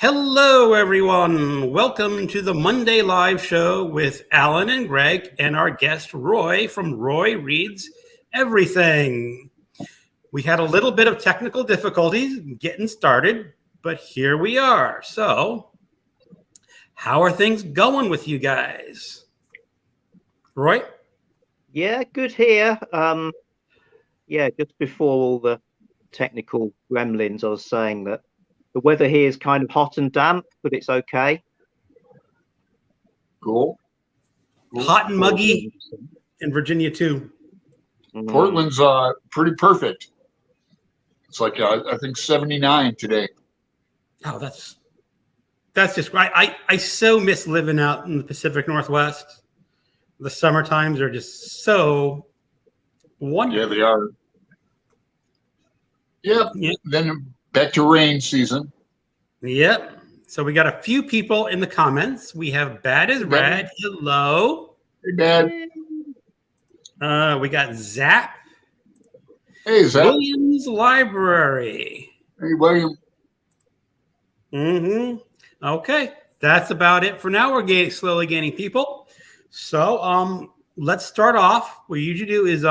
Hello, everyone. Welcome to the Monday Live Show with Alan and Greg and our guest Roy from Roy Reads Everything. We had a little bit of technical difficulties getting started, but here we are. So, how are things going with you guys? Roy? Yeah, good here. Just before all the technical gremlins, I was saying that the weather here is kind of hot and damp, but it's okay. Cool. Hot and muggy in Virginia, too. Portland's pretty perfect. It's like, I think 79 today. Oh, that's just right. I so miss living out in the Pacific Northwest. The summer times are just so wonderful. Yeah, they are. Yep. Yep. Then back to rain season. Yep. So we got a few people in the comments. We have Bad as Rad. Hello. Hey, Dad. We got Zap. Hey, Zap. Williams Library. Hey, William. Okay. That's about it for now. We're slowly gaining people. So let's start off. What we usually do is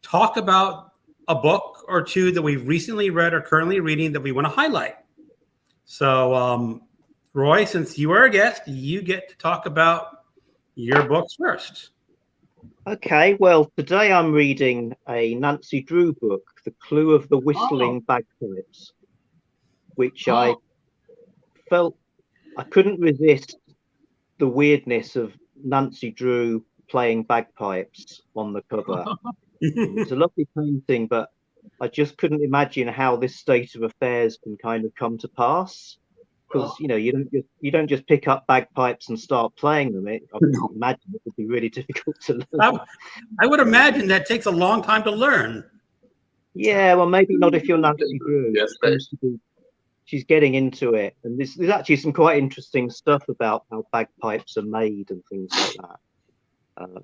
talk about a book or two that we've recently read or currently reading that we want to highlight. So, Roy, since you are a guest, you get to talk about your books first. Okay, well, today I'm reading a Nancy Drew book, The Clue of the Whistling Bagpipes, which I felt I couldn't resist the weirdness of Nancy Drew playing bagpipes on the cover. It's a lovely painting, but I just couldn't imagine how this state of affairs can kind of come to pass. Because you don't just pick up bagpipes and start playing them. I imagine it would be really difficult to learn. I would imagine that takes a long time to learn. Yeah, well, maybe not if you're Nancy Drew. Yes, she's getting into it, and there's actually some quite interesting stuff about how bagpipes are made and things like that.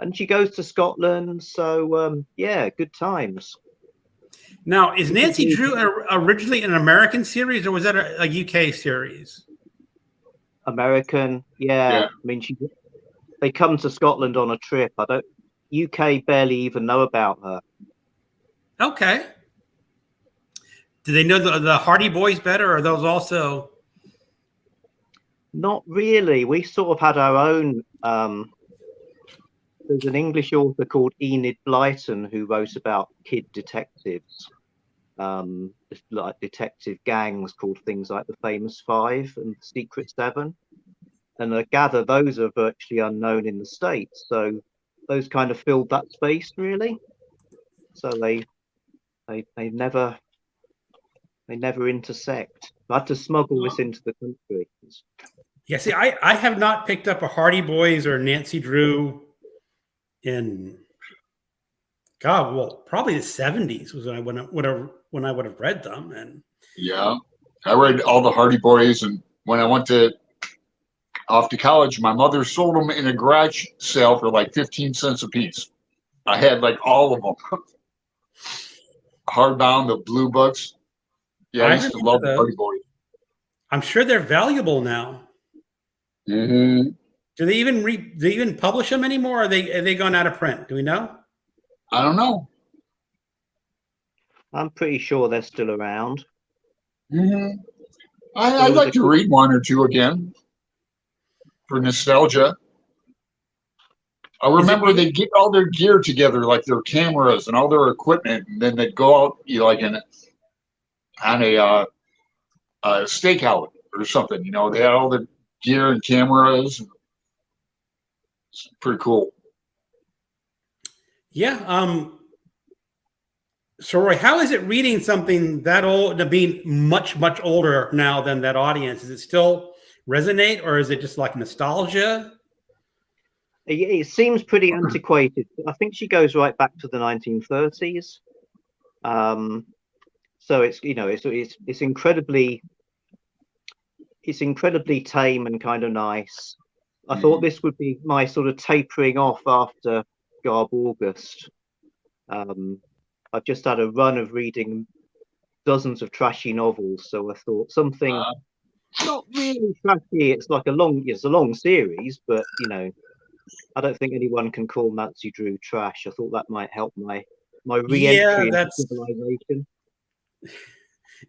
And she goes to Scotland, so good times. Now, is Nancy Drew originally an American series, or was that a UK series? American, yeah. I mean, they come to Scotland on a trip. UK barely even know about her. Okay. Do they know the Hardy Boys better, or are those also? Not really. We sort of had our own. There's an English author called Enid Blyton who wrote about kid detectives, like detective gangs called things like the Famous Five and the Secret Seven. And I gather those are virtually unknown in the States. So those kind of filled that space, really. So they never intersect. I had to smuggle this into the country. Yeah, see, I have not picked up a Hardy Boys or Nancy Drew in probably the 70s was when I would have read them. And yeah, I read all the Hardy Boys, and when I went off to college, my mother sold them in a garage sale for like 15 cents a piece. I had like all of them. Hardbound, the blue books. Yeah, I used to love the Hardy Boys. I'm sure they're valuable now. Mm-hmm. Do they even publish them anymore? Or are they gone out of print? Do we know? I don't know. I'm pretty sure they're still around. Mm-hmm. I'd like to read one or two again for nostalgia. I remember they'd get all their gear together, like their cameras and all their equipment, and then they'd go out, on a stakeout or something. They had all the gear and cameras. It's pretty cool. Yeah. So, Roy, how is it reading something that old, being much, much older now than that audience? Does it still resonate, or is it just like nostalgia? It seems pretty antiquated. I think she goes right back to the 1930s. So it's incredibly tame and kind of nice. I thought this would be my sort of tapering off after Garb August. I've just had a run of reading dozens of trashy novels, so I thought something not really trashy. It's like it's a long series, but you know, I don't think anyone can call Nancy Drew trash. I thought that might help my Yeah, re-entry into that's civilization.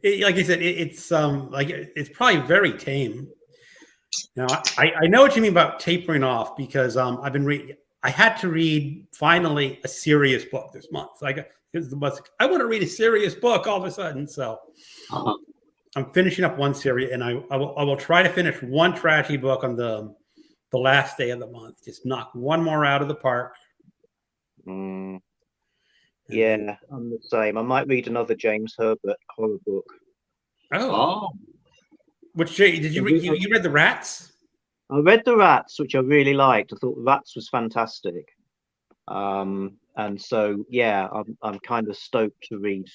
like I said. It's like it's probably very tame. Now I know what you mean about tapering off because I've been reading. I had to read finally a serious book this month. Like I want to read a serious book all of a sudden. So I'm finishing up one series, and I will try to finish one trashy book on the last day of the month. Just knock one more out of the park. Yeah, I'm the same. I might read another James Herbert horror book. Oh. Which did you read? You read The Rats? I read The Rats, which I really liked. I thought The Rats was fantastic. And so yeah, I'm kind of stoked to read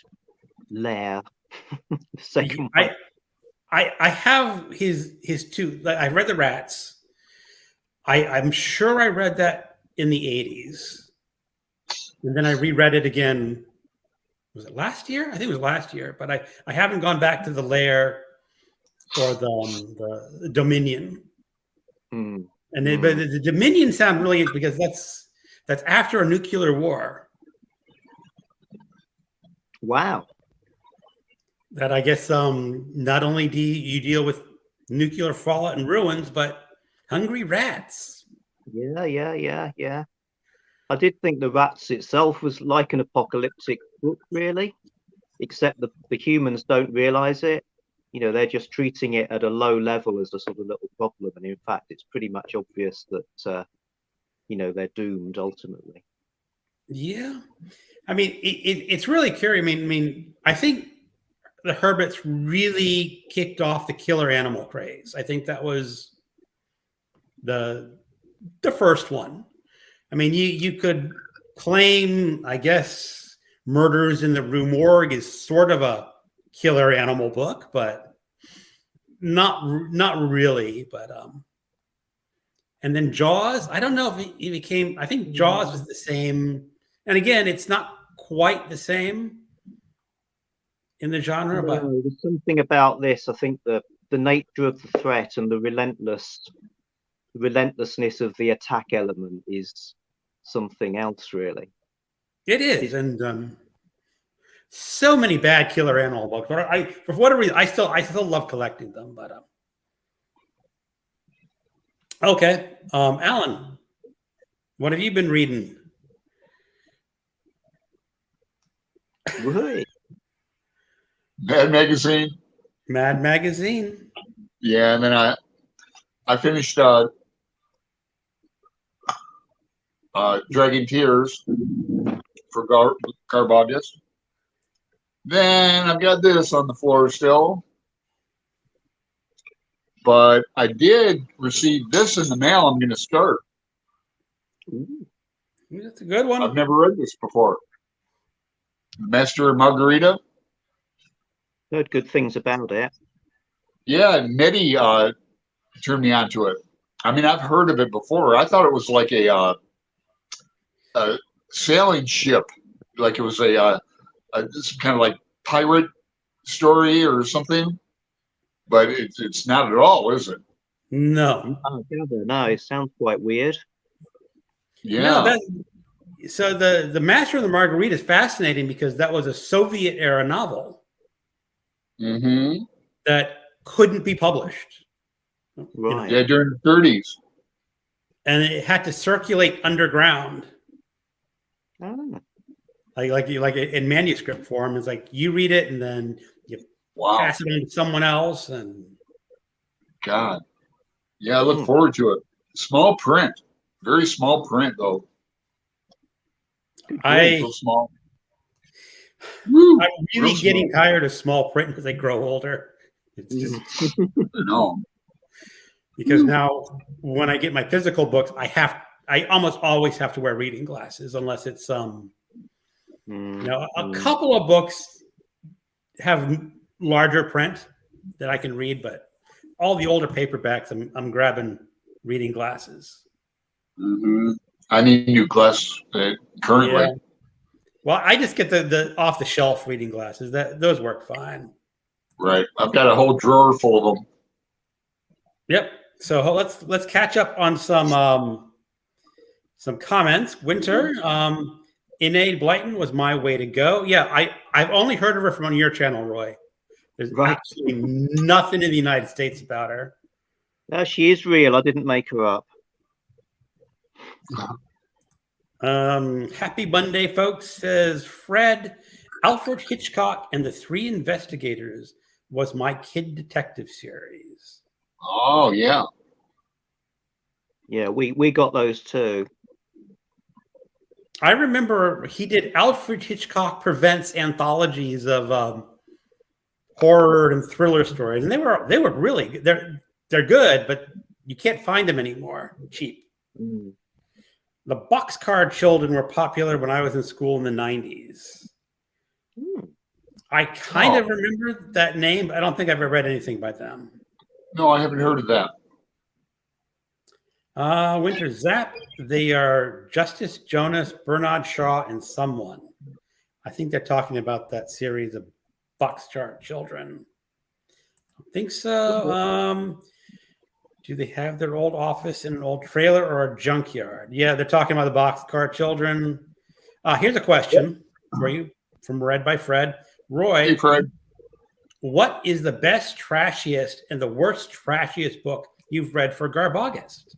Lair. The second one. I have his two. I read The Rats. I'm sure I read that in the 80s. And then I reread it again. Was it last year? I think it was last year, but I haven't gone back to the Lair or the Dominion. And but the Dominion sound really because that's after a nuclear war. Wow. That I guess not only do you deal with nuclear fallout and ruins, but hungry rats. Yeah. I did think The Rats itself was like an apocalyptic book, really, except the humans don't realize it. You know, they're just treating it at a low level as a sort of little problem. And in fact, it's pretty much obvious that, you know, they're doomed ultimately. Yeah. I mean, it's really curious. I mean, I think the Herberts really kicked off the killer animal craze. I think that was the first one. I mean, you could claim, I guess, Murders in the Rue Morgue is sort of a killer animal book, but not really. But and then Jaws. I don't know if it became. I think Jaws was the same. And again, it's not quite the same in the genre, but there's something about this. I think the nature of the threat and the relentlessness of the attack element is something else, really. It is, and so many bad killer animal books. But for whatever reason, I still love collecting them. But okay, Alan, what have you been reading? Right. Mad Magazine. Mad Magazine. Yeah, and then I finished Dragon Tears for Garbodius. Then I've got this on the floor still. But I did receive this in the mail. I'm going to start. That's a good one. I've never read this before. Master and Margarita. Heard good things about it. Yeah, Nettie turned me on to it. I mean, I've heard of it before. I thought it was like a sailing ship, like it was a some kind of like pirate story or something. But it's not at all, is it? No. No, it sounds quite weird. Yeah. No, so the Master and the Margarita is fascinating because that was a Soviet era novel that couldn't be published. Right. Yeah, during the 30s. And it had to circulate underground. Oh. Like in manuscript form. It's like you read it and then you pass it on to someone else. And God. Yeah, I look forward to it. Small print. Very small print, though. So small. I'm really getting tired of small print as I grow older. It's just I know. Because now when I get my physical books, I almost always have to wear reading glasses unless it's a couple of books have larger print that I can read, but all the older paperbacks I'm grabbing reading glasses. I need new glasses currently. Yeah. Well, I just get the off the shelf reading glasses. Those work fine. Right. I've got a whole drawer full of them. Yep. So let's catch up on some comments. Winter, Enid Blyton was my way to go. Yeah, I've only heard of her from on your channel, Roy. There's Right. absolutely nothing in the United States about her. No, she is real. I didn't make her up. Happy Monday, folks, says Fred. Alfred Hitchcock and the Three Investigators was my kid detective series. Oh, yeah. Yeah, we got those too. I remember he did Alfred Hitchcock Presents anthologies of horror and thriller stories, and they were really they're good, but you can't find them anymore cheap. Mm. The Boxcar Children were popular when I was in school in the 90s. I kind of remember that name, but I don't think I've ever read anything by them. No, I haven't heard of that. Winter Zap, they are Justice Jonas, Bernard Shaw, and someone. I think they're talking about that series of Boxcar Children. I think so. Do they have their old office in an old trailer or a junkyard? Yeah, they're talking about the Boxcar Children. Here's a question for you from Read by Fred. Roy, Hey, Fred. what is the best, trashiest, and the worst, trashiest book you've read for Garbogust?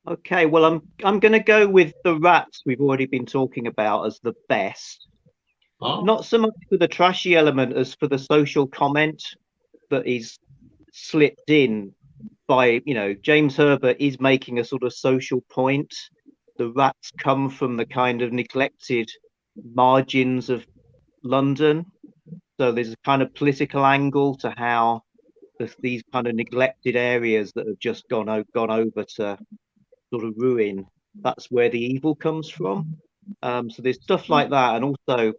Okay, well, I'm going to go with The Rats we've already been talking about as the best. Oh. Not so much for the trashy element as for the social comment that is slipped in by, James Herbert is making a sort of social point. The rats come from the kind of neglected margins of London. So there's a kind of political angle to how these kind of neglected areas that have just gone over to sort of ruin. That's where the evil comes from. So there's stuff like that. And also,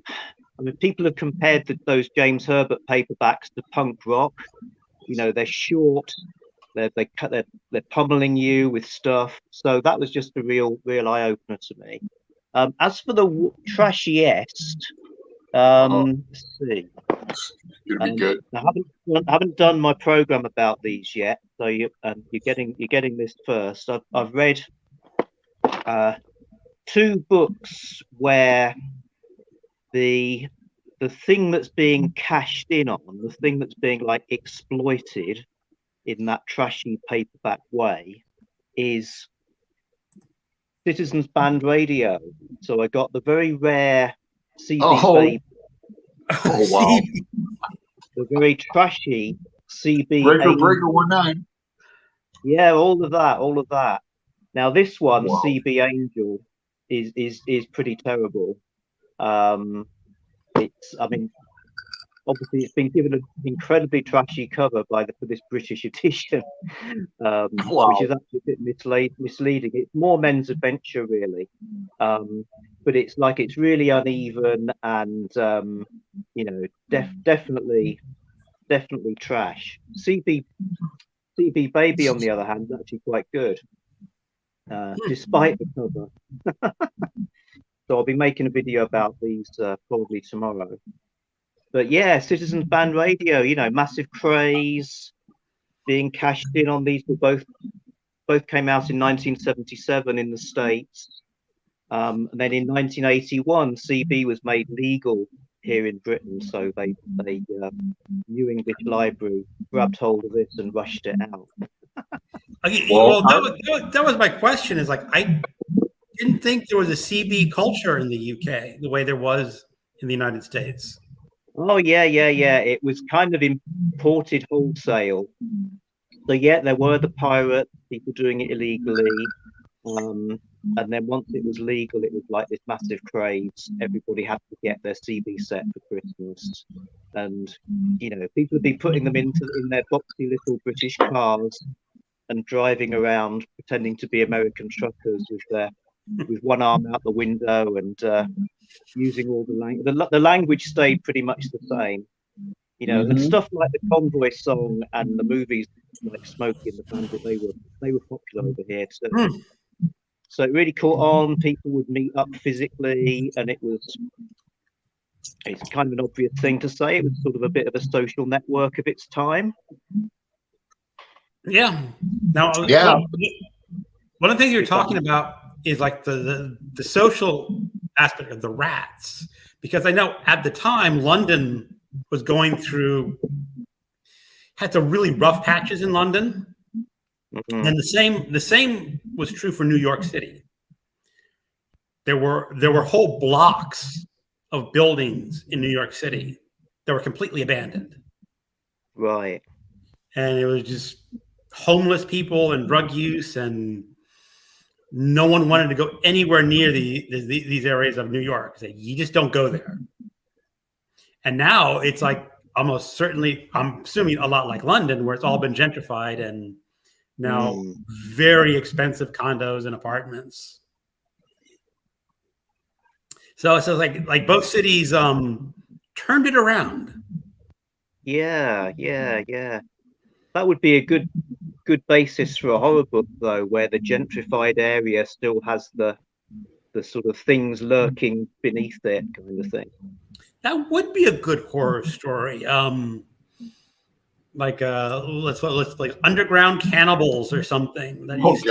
I mean, people have compared those James Herbert paperbacks to punk rock. They're short, they're pummeling you with stuff. So that was just a real eye opener to me. As for the trashiest, let's see. It's gonna be good. I haven't done my program about these yet, so you're getting this first. I've read two books where the thing that's being cashed in on, the thing that's being like exploited in that trashy paperback way, is Citizens Band Radio. So I got the very rare CB Baby. Oh wow! The very trashy CB Breaker 19. Yeah, all of that. Now this one, Wow. CB Angel, is pretty terrible. Obviously it's been given an incredibly trashy cover for this British edition, which is actually a bit misleading. It's more men's adventure really, but it's really uneven and definitely trash. CB Baby on the other hand is actually quite good, despite the cover. So I'll be making a video about these probably tomorrow. But yeah, Citizens Band Radio, massive craze, being cashed in on these. Both came out in 1977 in the States. And then in 1981, CB was made legal here in Britain. So they New English Library grabbed hold of it and rushed it out. Okay, well, that was my question. Is I didn't think there was a CB culture in the UK the way there was in the United States. Oh yeah. It was kind of imported wholesale. So yeah, there were the pirate people doing it illegally, and then once it was legal, it was like this massive craze. Everybody had to get their CB set for Christmas, and people would be putting them in their boxy little British cars and driving around pretending to be American truckers with one arm out the window and using all the language stayed pretty much the same, and stuff like the Convoy song and the movies like Smokey and the Bandit, they were popular over here too. So it really caught on. People would meet up physically, and it's kind of an obvious thing to say. It was sort of a bit of a social network of its time. Yeah. Now, Yeah. one of the things you're talking about is like the social aspect of the rats, because I know at the time London was going through had some really rough patches in London, and the same was true for New York City. There were whole blocks of buildings in New York City that were completely abandoned. Right. And it was just homeless people and drug use, and no one wanted to go anywhere near these areas of New York. So you just don't go there. And now it's like almost certainly, I'm assuming, a lot like London, where it's all been gentrified and now very expensive condos and apartments. So it's like both cities turned it around. Yeah. That would be a good basis for a horror book, though, where the gentrified area still has the sort of things lurking beneath it, kind of thing. That would be a good horror story. Like let's like underground cannibals or something that used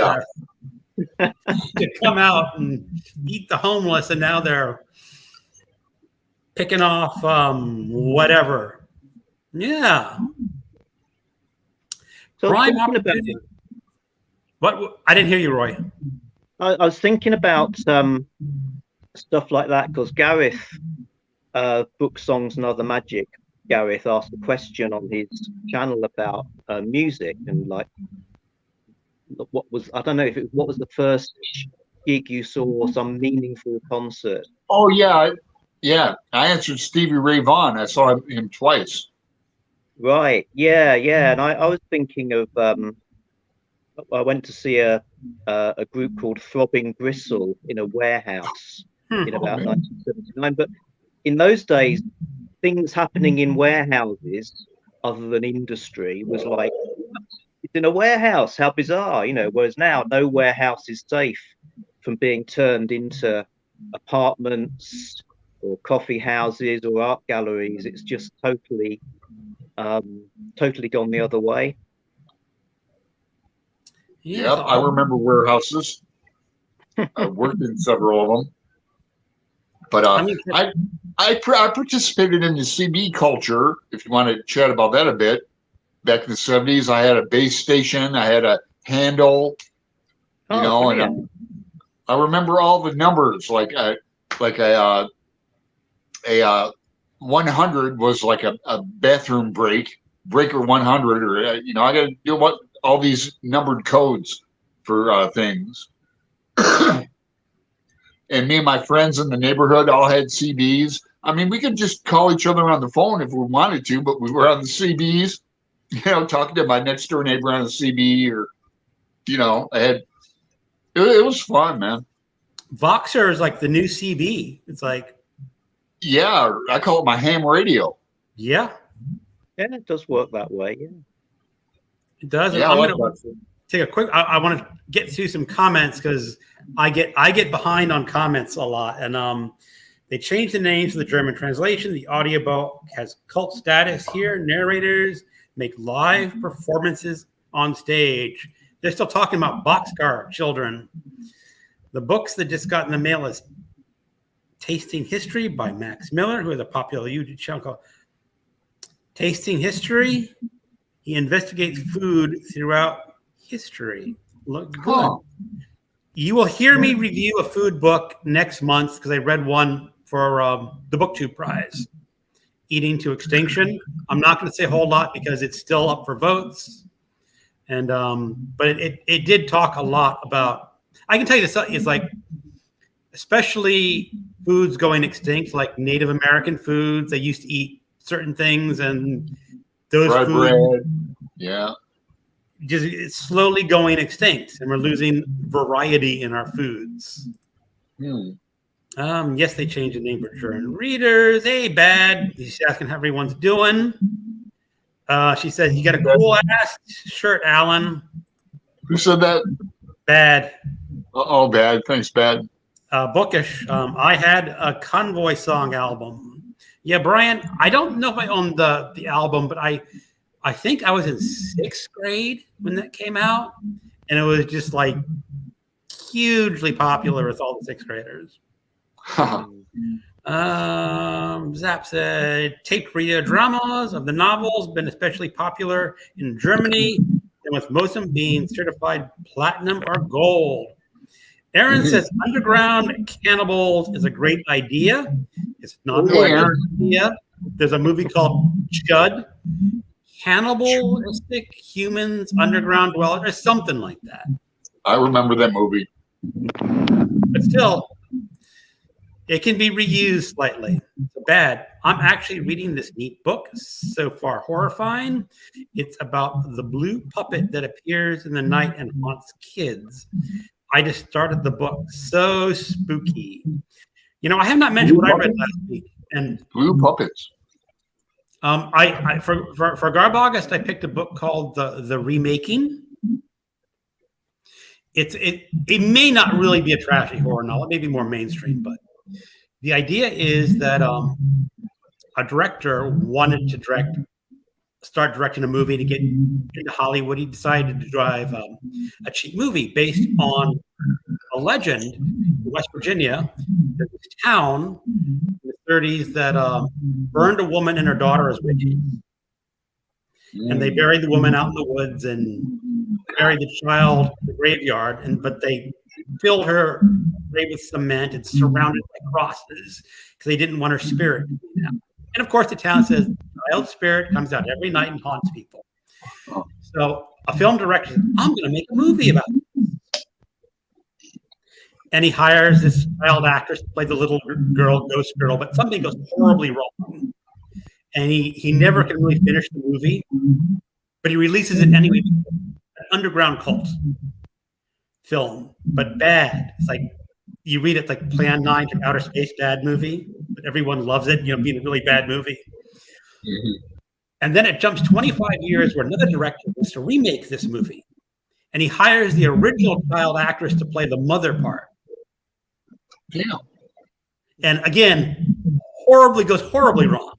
to come out and eat the homeless, and now they're picking off whatever. Yeah. So Prime opportunity. What? I didn't hear you, Roy. I was thinking about stuff like that because Gareth, Book Songs and Other Magic, Gareth asked a question on his channel about music and like what was, I don't know if what was the first gig you saw or some meaningful concert. Oh yeah. I answered Stevie Ray Vaughan. I saw him twice. Right. Yeah. And I was thinking of I went to see a group called Throbbing Gristle in a warehouse in about 1979. But in those days, things happening in warehouses other than industry was like, it's in a warehouse, how bizarre, whereas now no warehouse is safe from being turned into apartments or coffee houses or art galleries. It's just totally gone the other way. Yeah, I remember warehouses. I worked in several of them. But I participated in the CB culture, if you want to chat about that a bit. Back in the 70s, I had a base station. I had a handle, and I remember all the numbers. Like a 100 was like a bathroom breaker 100, or I got to do all these numbered codes for things. And me and my friends in the neighborhood all had CBs. I mean, we could just call each other on the phone if we wanted to, but we were on the CBs, talking to my next door neighbor on the CB, or, it was fun, man. Voxer is like the new CB. It's like, yeah, I call it my ham radio. Yeah, it does work that way. Yeah, it does. Yeah, I'm going to take a quick. I want to get through some comments because I get behind on comments a lot, and they changed the names for the German translation. The audiobook has cult status here. Narrators make live performances on stage. They're still talking about Boxcar Children. The books that just got in the mail is Tasting History by Max Miller, who has a popular YouTube channel called Tasting History. He investigates food throughout history. Look good. Huh. You will hear me review a food book next month because I read one for the BookTube Prize, Eating to Extinction. I'm not going to say a whole lot because it's still up for votes, and but it did talk a lot about. I can tell you this is like, especially foods going extinct, like Native American foods. They used to eat certain things, and those foods, yeah, just it's slowly going extinct, and we're losing variety in our foods. Yes, they changed the name for German readers. Hey, Bad. She's asking how everyone's doing. She said, you got a cool ass shirt, Alan. Who said that? Bad. Oh, Bad. Thanks, Bad. Bookish. I had a Convoy Song album. Yeah, Brian, I don't know if I own the album, but I I think I was in 6th grade when that came out, and it was just like hugely popular with all the 6th graders. Zap said taped radio dramas of the novels been especially popular in Germany, and with most of them being certified platinum or gold. Aaron says underground cannibals is a great idea. It's not a great idea. There's a movie called Chud, Cannibalistic Humans Underground Dwellers, or something like that. I remember that movie. But still, it can be reused slightly. So bad. I'm actually reading this neat book, so far horrifying. It's about the blue puppet that appears in the night and haunts kids. I just started the book. So spooky. You know, I have not mentioned what I read last week. And Blue puppets. For Garb August, I picked a book called The Remaking. It may not really be a trashy horror novel. It may be more mainstream, but the idea is that a director wanted to start directing a movie to get into Hollywood. He decided to drive a cheap movie based on a legend in West Virginia. There's this town in the 30s that burned a woman and her daughter as witches. And they buried the woman out in the woods and buried the child in the graveyard. But they filled her grave with cement and surrounded by crosses because they didn't want her spirit to be out. And of course, the town says the child spirit comes out every night and haunts people. So a film director says, I'm going to make a movie about it. And he hires this child actress to play the little girl, ghost girl, but something goes horribly wrong. And he never can really finish the movie, but he releases it anyway. An underground cult film, but bad. It's like you read it like Plan 9 from Outer Space, bad movie, but everyone loves it, being a really bad movie. And then it jumps 25 years where another director wants to remake this movie. And he hires the original child actress to play the mother part. Yeah. And again, goes horribly wrong.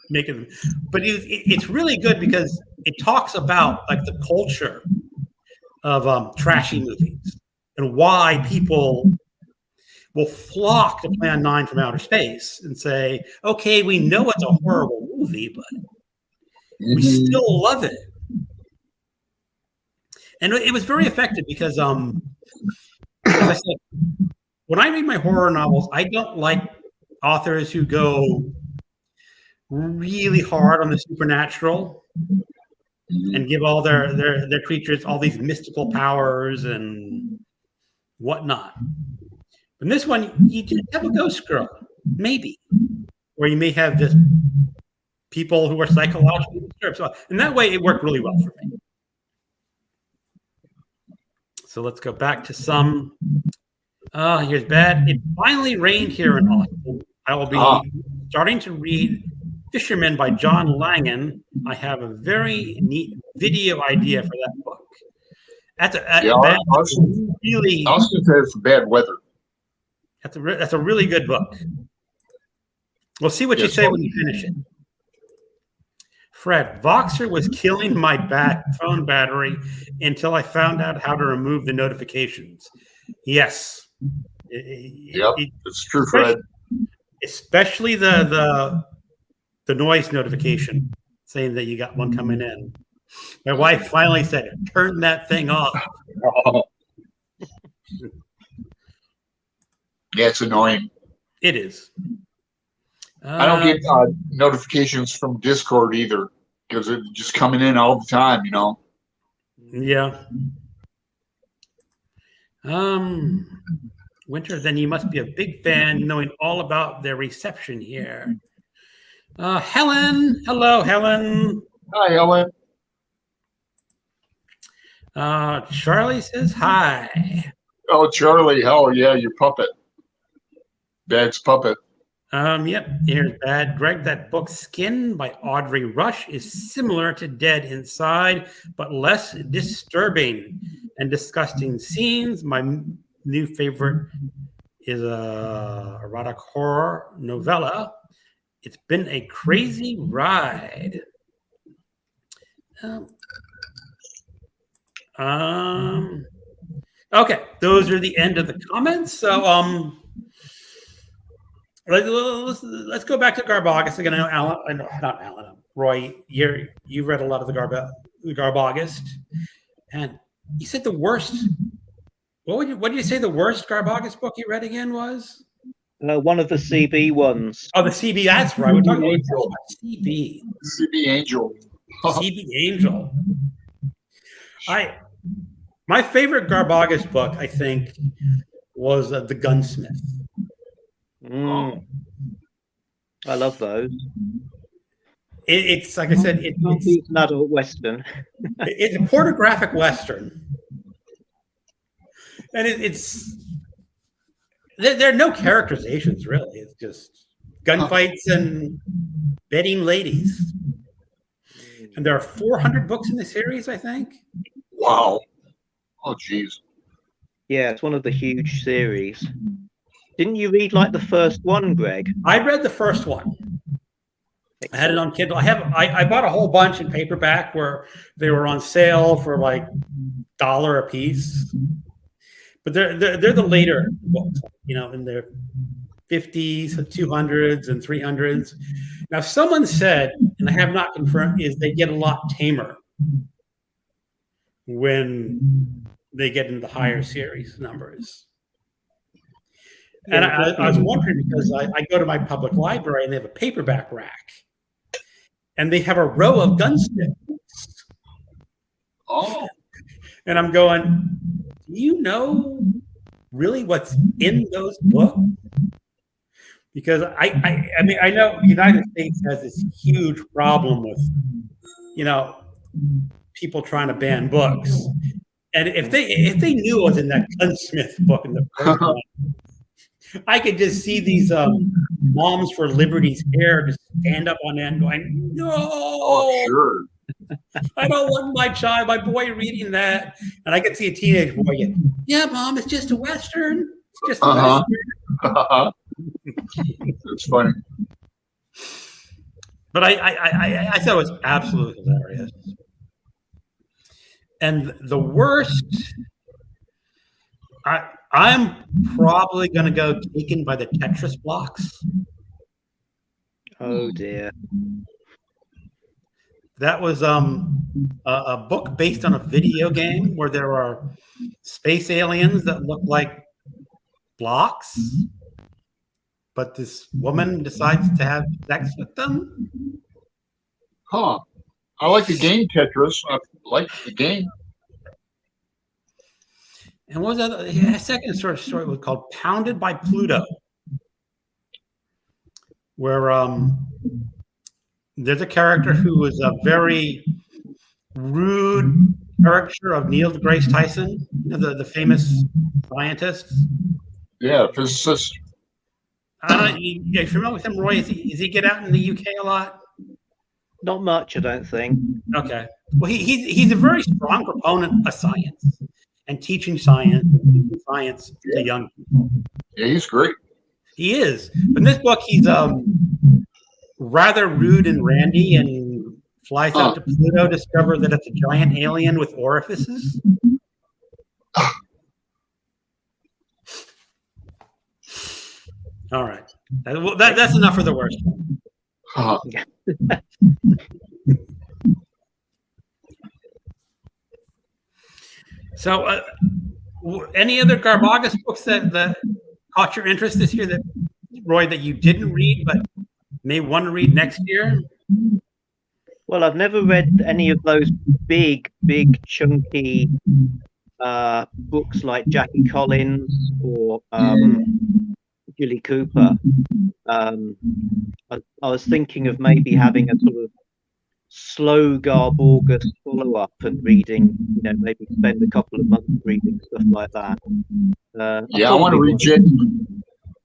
But it's really good because it talks about like the culture of trashy movies and why people will flock to Plan 9 from Outer Space and say, okay, we know it's a horrible movie, but we still love it. And it was very effective because, as I said, when I read my horror novels, I don't like authors who go really hard on the supernatural and give all their creatures all these mystical powers and whatnot. In this one, you just have a ghost girl, maybe, or you may have just people who are psychologically disturbed. So in that way, it worked really well for me. So let's go back to some. Here's bad. It finally rained here in Austin. I will be starting to read Fisherman by John Langan. I have a very neat video idea for that book. Austin has bad weather. That's a really good book. We'll see what you say when you finish it. Fred, Voxer was killing my phone battery until I found out how to remove the notifications. Yes. It's true, Fred. Especially the noise notification saying that you got one coming in. My wife finally said, turn that thing off. Yeah, it's annoying. It is. I don't get notifications from Discord either because it's just coming in all the time, Yeah. Winter, then you must be a big fan knowing all about their reception here. Helen. Hello, Helen. Hi, Helen. Charlie says hi. Oh, Charlie. Oh, yeah, your puppet. Dad's puppet. Yep, here's bad. Greg, that book Skin by Audrey Rush is similar to Dead Inside, but less disturbing and disgusting scenes. My new favorite is a erotic horror novella. It's been a crazy ride. Okay, those are the end of the comments. So let's go back to Garbogast again. I know Alan, not Alan, Roy. You've read a lot of the Garbogast, and you said the worst. What did you say the worst Garbogast book you read again was? One of the CB ones. Oh, the CB. That's right. We're talking about CB. CB Angel. CB Angel. My favorite Garbogast book, I think, was The Gunsmith. I love those. It's like I said, it's an adult Western. It's a pornographic Western. And there are no characterizations, really. It's just gunfights and bedding ladies. And there are 400 books in the series, I think. Wow. Oh, geez. Yeah, it's one of the huge series. Didn't you read like the first one, Greg? I read the first one. I had it on Kindle. I bought a whole bunch in paperback where they were on sale for like $1 a piece. But they're the later books, in their 50s, 200s, and 300s. Now, someone said, and I have not confirmed, is they get a lot tamer when they get into the higher series numbers. And I was wondering because I go to my public library and they have a paperback rack. And they have a row of Gunsmith books. Oh. And I'm going, do you know really what's in those books? Because I mean, I know the United States has this huge problem with, people trying to ban books. And if they knew what was in that Gunsmith book in the first one, I could just see these Moms for Liberty's hair just stand up on end going, no, sure. I don't want my boy reading that. And I could see a teenage boy going, yeah, Mom, it's just a Western. It's just a Western. It's funny. But I thought it was absolutely hilarious. And the worst, I'm probably going to go Taken by the Tetris Blocks. Oh, dear. That was a book based on a video game where there are space aliens that look like blocks, but this woman decides to have sex with them. Huh. I like the game Tetris. I like the game. And what was that? A second story was called Pounded by Pluto, where there's a character who was a very rude caricature of Neil deGrasse Tyson, the famous scientist. Yeah, physicist. I don't know. You familiar with him, Roy? Does he get out in the UK a lot? Not much, I don't think. Okay. Well, he's a very strong proponent of science and teaching science to young people. Yeah, he's great. He is. But in this book, he's rather rude and randy and flies out to Pluto to discover that it's a giant alien with orifices. All right. That's enough for the worst. So, any other Garbogast books that caught your interest this year, Roy, that you didn't read but may want to read next year? Well, I've never read any of those big, chunky books like Jackie Collins or Julie Cooper. I was thinking of maybe having a sort of slow Garbogast follow-up and reading, maybe spend a couple of months reading stuff like that. I want to read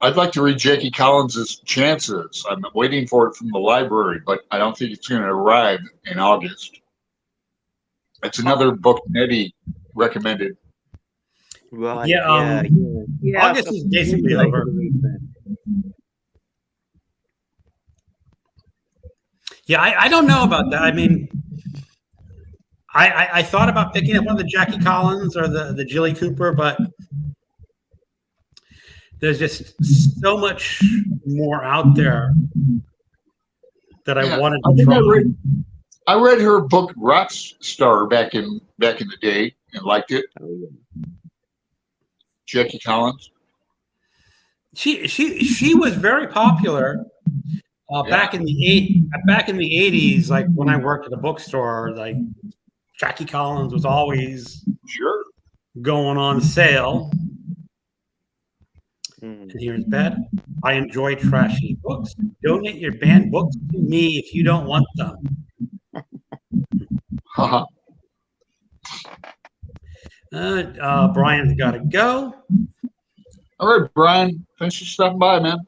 I'd like to read Jackie Collins's Chances. I'm waiting for it from the library, but I don't think it's going to arrive in August. It's another book Nettie recommended. Right. Yeah. August is basically over. Yeah, I don't know about that. I mean, I thought about picking up one of the Jackie Collins or the Jilly Cooper, but there's just so much more out there that I wanted to try. I read her book Rockstar back in the day and liked it. Jackie Collins. She was very popular back in the 80s, like when I worked at a bookstore. Like Jackie Collins was always going on sale. And here's bad. I enjoy trashy books. Donate your banned books to me if you don't want them. Brian's got to go. All right, Brian. Thanks for stopping by, man.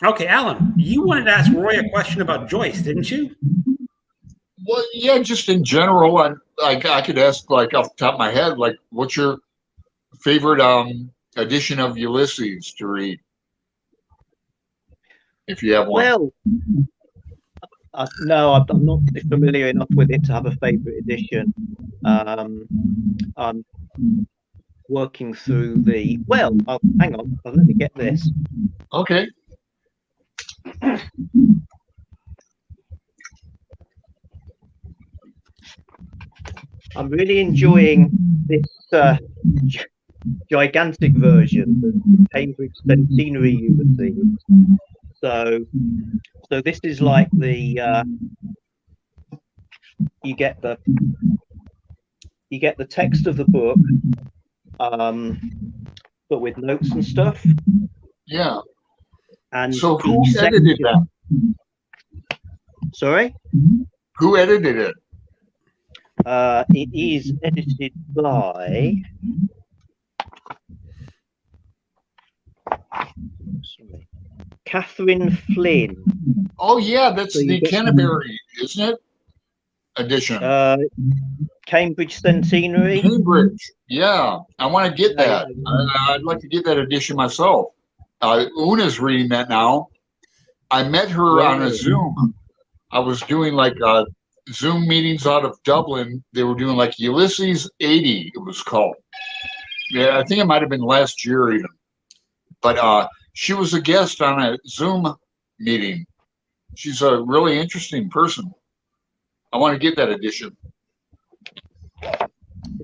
Okay, Alan, you wanted to ask Roy a question about Joyce, didn't you? Well, yeah, just in general. I could ask, like, off the top of my head, like, what's your favorite edition of Ulysses to read? If you have one. Well, no, I'm not familiar enough with it to have a favorite edition. I'm working through the. Well, hang on. Let me get this. Okay. I'm really enjoying this gigantic version, the Cambridge Centenary Ulysses. So this is like the you get the text of the book, but with notes and stuff. Yeah. And so who edited that? Sorry? Who edited it? It is edited by Catherine Flynn. Oh yeah, that's so the Canterbury, isn't it? Edition. Cambridge Centenary. Cambridge. Yeah, I want to get that. I'd like to get that edition myself. Una's reading that now. I met her on a Zoom. I was doing like Zoom meetings out of Dublin. They were doing like Ulysses 80, it was called. Yeah, I think it might have been last year even. But she was a guest on a Zoom meeting. She's a really interesting person. I want to get that edition.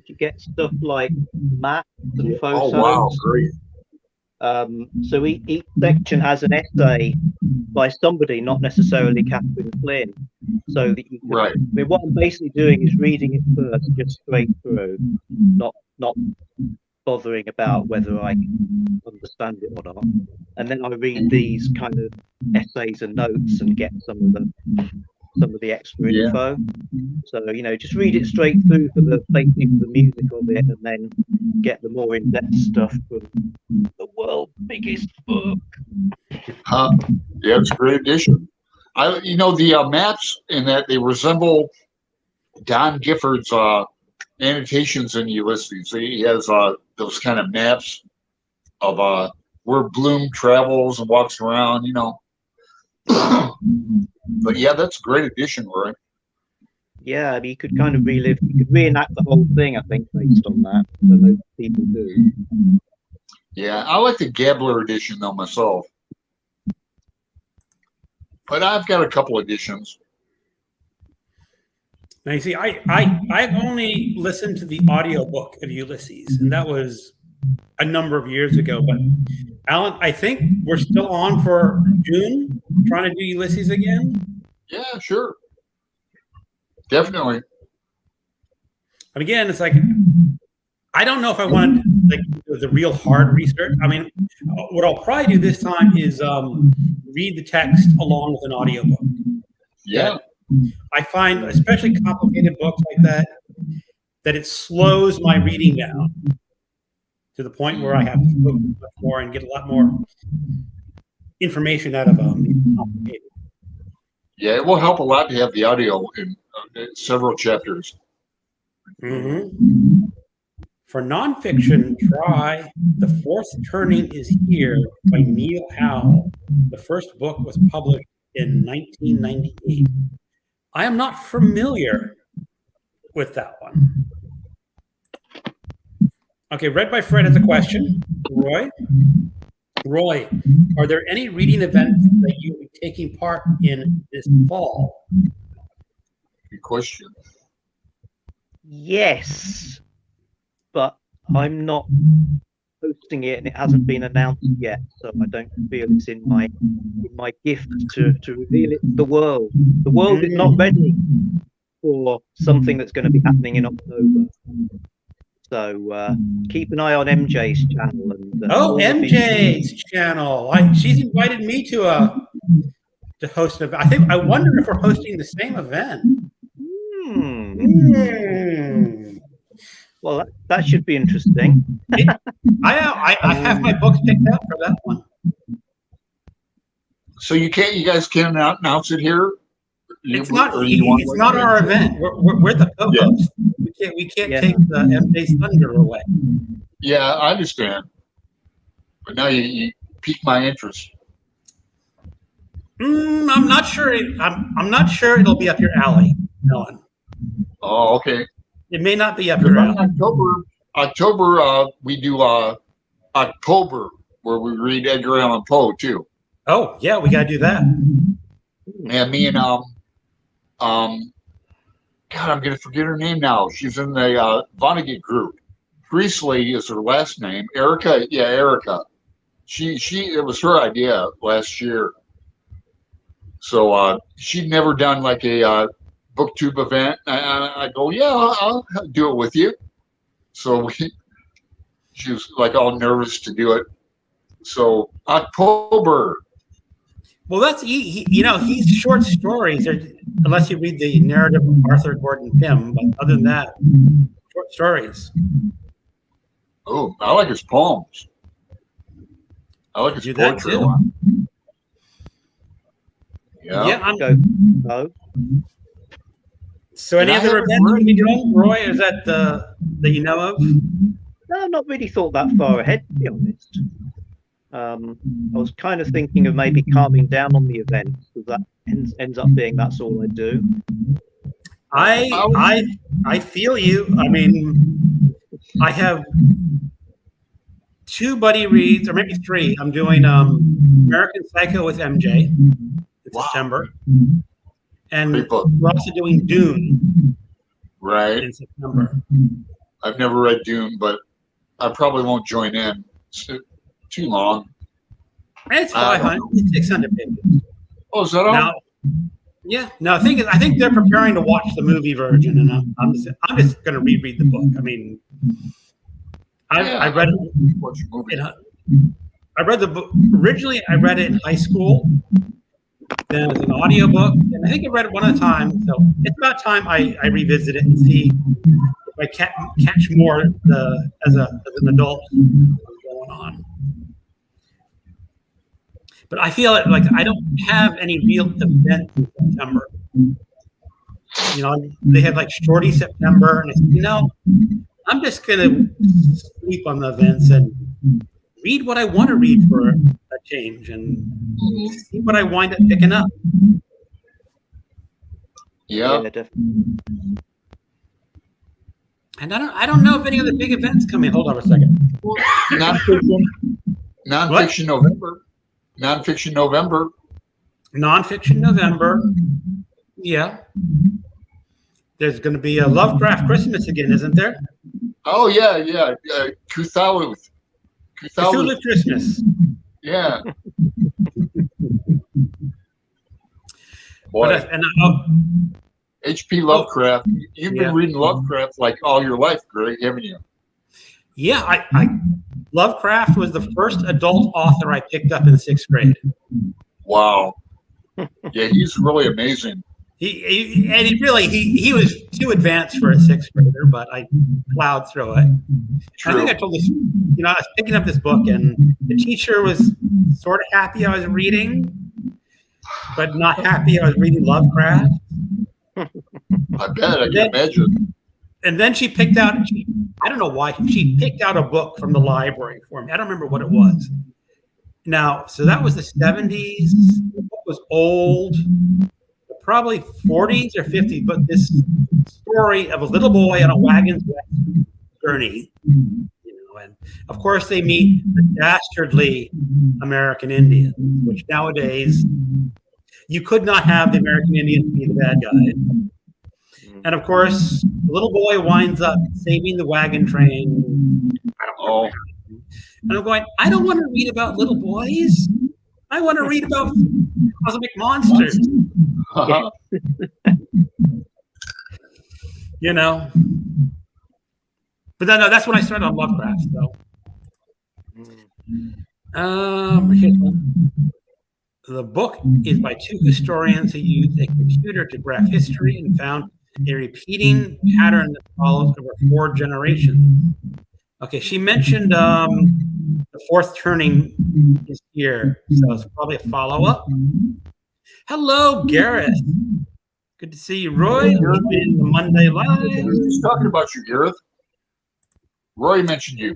You get stuff like maps and photos. Oh, wow, great. So each section has an essay by somebody, not necessarily Catherine Flynn. So that you can, right. I mean, what I'm basically doing is reading it first, just straight through, not bothering about whether I understand it or not. And then I read these kind of essays and notes and get some of the extra info. So, just read it straight through for the basics of the musical bit, and then get the more in-depth stuff from the world's biggest book. Yeah, it's a great addition. The maps in that they resemble Don Gifford's annotations in Ulysses. He has those kind of maps of where Bloom travels and walks around, But yeah, that's a great addition, Roy. Yeah, I mean, you could kind of you could reenact the whole thing, I think, based on that. That most people do. Yeah, I like the Gabler edition though myself. But I've got a couple editions. Now you see, I've only listened to the audiobook of Ulysses, and that was a number of years ago. But Alan, I think we're still on for June, trying to do Ulysses again. Yeah, sure. Definitely. And again, it's like, I don't know if I want the real hard research. I mean, what I'll probably do this time is read the text along with an audiobook. Yeah. I find, especially complicated books like that it slows my reading down to the point where I have to focus much more and get a lot more information out of complicated. Yeah, it will help a lot to have the audio in several chapters. Mm-hmm. For nonfiction, try The Fourth Turning is Here by Neil Howe. The first book was published in 1998. I am not familiar with that one. Okay, Read by Fred has a question. Roy, are there any reading events that you'll be taking part in this fall? Good question. Yes, but I'm not hosting it, and it hasn't been announced yet, so I don't feel it's in my gift to reveal it to the world. The world is not ready for something that's going to be happening in October. So keep an eye on MJ's channel. And MJ's channel. She's invited me to host an event. I wonder if we're hosting the same event. Well, that should be interesting. I have my books picked out for that one. So you guys can't announce it here? It's not our event. We're the co-host. Yeah. We can't take the MJ's thunder away. Yeah, I understand. But now you piqued my interest. I'm not sure. I'm not sure it'll be up your alley, Ellen. Oh, okay. It may not be up your alley. October, we do October, where we read Edgar Allan Poe too. Oh yeah, we gotta do that. And me and God, I'm gonna forget her name now. She's in the Vonnegut group. Priestley is her last name. Erica, yeah, Erica. It was her idea last year. So she'd never done like a booktube event. I go, yeah, I'll do it with you. So she was like all nervous to do it. So October. Well, that's he's short stories, unless you read the narrative of Arthur Gordon Pym. But other than that, short stories. Oh, I like his poems. I like his poetry a lot. Yeah. No. So, any other events you'll be doing, Roy? Is that that you know of? No, not really thought that far ahead, to be honest. I was kind of thinking of maybe calming down on the event, because that ends up being that's all I do. I feel you. I mean, I have 2 buddy reads, or maybe 3. I'm doing American Psycho with MJ in September, and we're also doing Dune in September. I've never read Dune, but I probably won't join in. It's too long. It's 500, 600 pages. Oh, is that all? Now, yeah. No, I think they're preparing to watch the movie version, and I'm just going to reread the book. I mean, I read it. I read the book originally. I read it in high school. Then it was an audiobook, and I think I read it one at a time. So it's about time I revisit it and see if I catch more as an adult what's going on. But I feel like I don't have any real events in September. They had like Shorty September, and I said, I'm just gonna sleep on the events and read what I want to read for a change, and see what I wind up picking up. Yeah. Definitely. And I don't know if any other big events coming. Hold on a second. Nonfiction November. Nonfiction November. Yeah. There's going to be a Lovecraft Christmas again, isn't there? Oh yeah. Cthulhu Christmas. Yeah. Boy. H.P. Lovecraft. You've been reading Lovecraft like all your life, Greg, haven't you? Yeah, Lovecraft was the first adult author I picked up in 6th grade. Wow. Yeah, he's really amazing. He was too advanced for a 6th grader, but I plowed through it. True. I think I told this. I was picking up this book, and the teacher was sort of happy I was reading, but not happy I was reading Lovecraft. I bet. I can imagine. And then she picked out. I don't know why she picked out a book from the library for me. I don't remember what it was. Now, so that was the 70s. The book was old. Probably 40s or 50s, but this story of a little boy on a wagon's journey. And of course, they meet the dastardly American Indians, which nowadays you could not have the American Indians be the bad guys. And of course, the little boy winds up saving the wagon train. Oh, And I'm going, I don't want to read about little boys. I want to read about cosmic monsters. You know. But no, that's when I started on Lovecraft. So, here's one. The book is by two historians who used a computer to graph history and found a repeating pattern that follows over 4 generations. Okay, she mentioned the fourth turning is here, so it's probably a follow-up. Hello, Gareth. Good to see you, Roy. You've been the Monday Live. He's talking about you, Gareth. Roy mentioned you.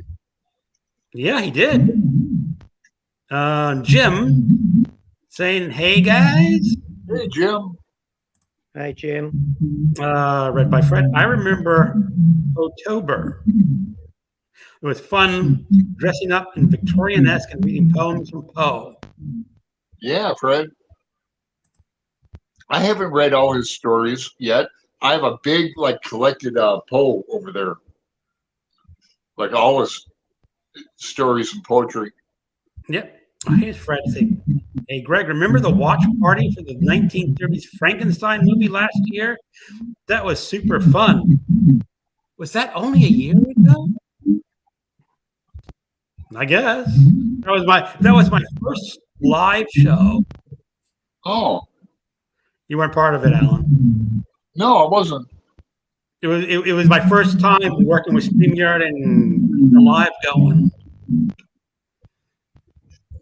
Yeah, he did. Jim saying, "Hey guys." Hey, Jim. Hey, Jim. Read by Fred. I remember October. It was fun dressing up in Victorian-esque and reading poems from Poe. Yeah, Fred. I haven't read all his stories yet. I have a big, collected Poe over there. Like all his stories and poetry. Yep. Here's Fred saying, "Hey, Greg, remember the watch party for the 1930s Frankenstein movie last year? That was super fun. Was that only a year ago? I guess. That was my first live show. Oh. You weren't part of it, Alan. No, I wasn't. It was my first time working with StreamYard and the live going.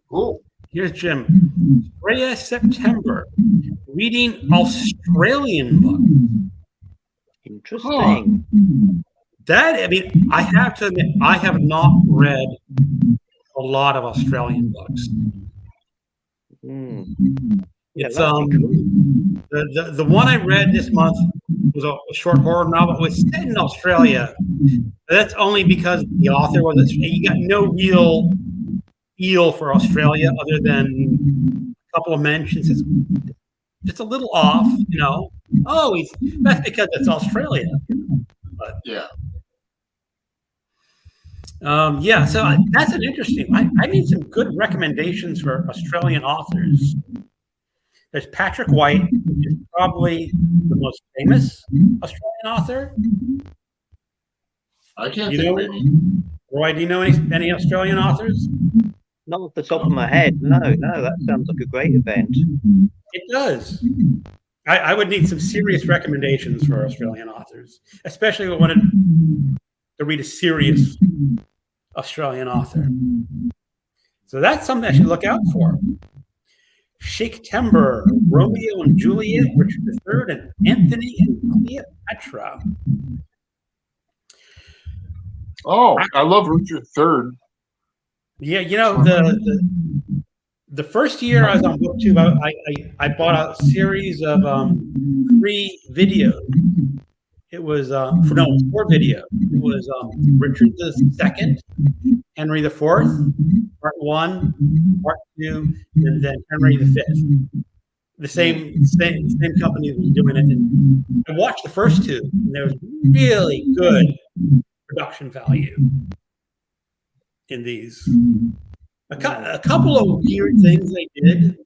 Cool. Here's Jim. Freya September, reading Australian books. Interesting. I have to admit, I have not read a lot of Australian books. It's the one I read this month was a short horror novel. It was set in Australia. That's only because the author was. You got no real feel for Australia other than a couple of mentions. It's a little off, you know. Oh, that's because it's Australia. But yeah. So that's an interesting. I need some good recommendations for Australian authors. There's Patrick White, which is probably the most famous Australian author. I can't think of any. Roy, do you know any Australian authors? Not off the top of my head. No, that sounds like a great event. It does. I would need some serious recommendations for Australian authors, especially if I wanted to read a serious Australian author. So that's something I should look out for. Shakespeare, Romeo and Juliet, Richard III, and Anthony and Cleopatra. Oh, I love Richard III. Yeah, you know, the first year I was on BookTube, I bought a series of 3 videos. It was 4 videos. It was Richard II, Henry IV, Part 1, Part 2, and then Henry V. The same company was doing it. And I watched the first 2, and there was really good production value in these. A couple of weird things they did,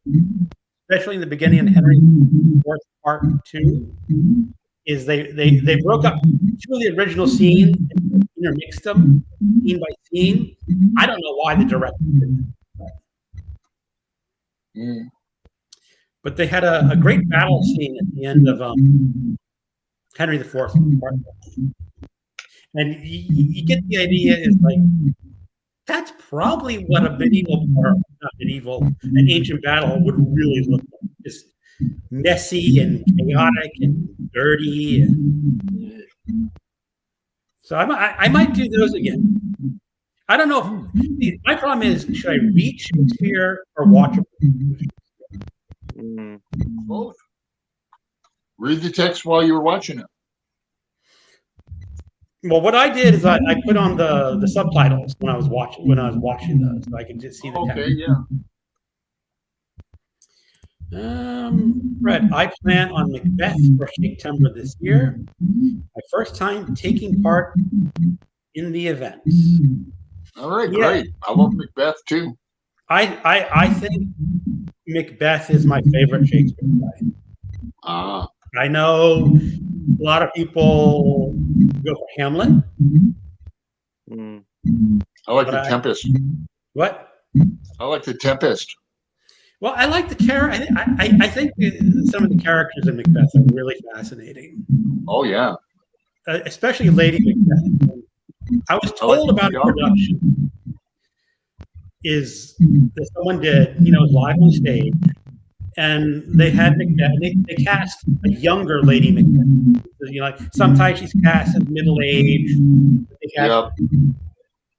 especially in the beginning of Henry IV Part 2, is they broke up 2 of the original scenes and intermixed them scene by scene. I don't know why the director did that. But they had a great battle scene at the end of Henry IV Part 1. And you get the idea is like, that's probably what an ancient battle would really look like. Just messy and chaotic and dirty. So I might do those again. I don't know. My problem is, should I read Shakespeare or watch it? Both. Read the text while you were watching it. Well, what I did is I put on the subtitles when I was watching those, so I could just see the text. Okay, yeah. Fred, I plan on Macbeth for Shakespeare this year. My first time taking part in the event. All right, Yeah. great. I love Macbeth too. I think Macbeth is my favorite Shakespeare play. I know a lot of people go for Hamlet. Mm. I like But the I- Tempest. What? I like the Tempest. Well, I like the character. I think some of the characters in Macbeth are really fascinating, Oh yeah. especially Lady Macbeth. I was told about a production is that someone did, live on stage, and they had Macbeth. And they cast a younger Lady Macbeth. Like sometimes she's cast as middle age. They had Yep.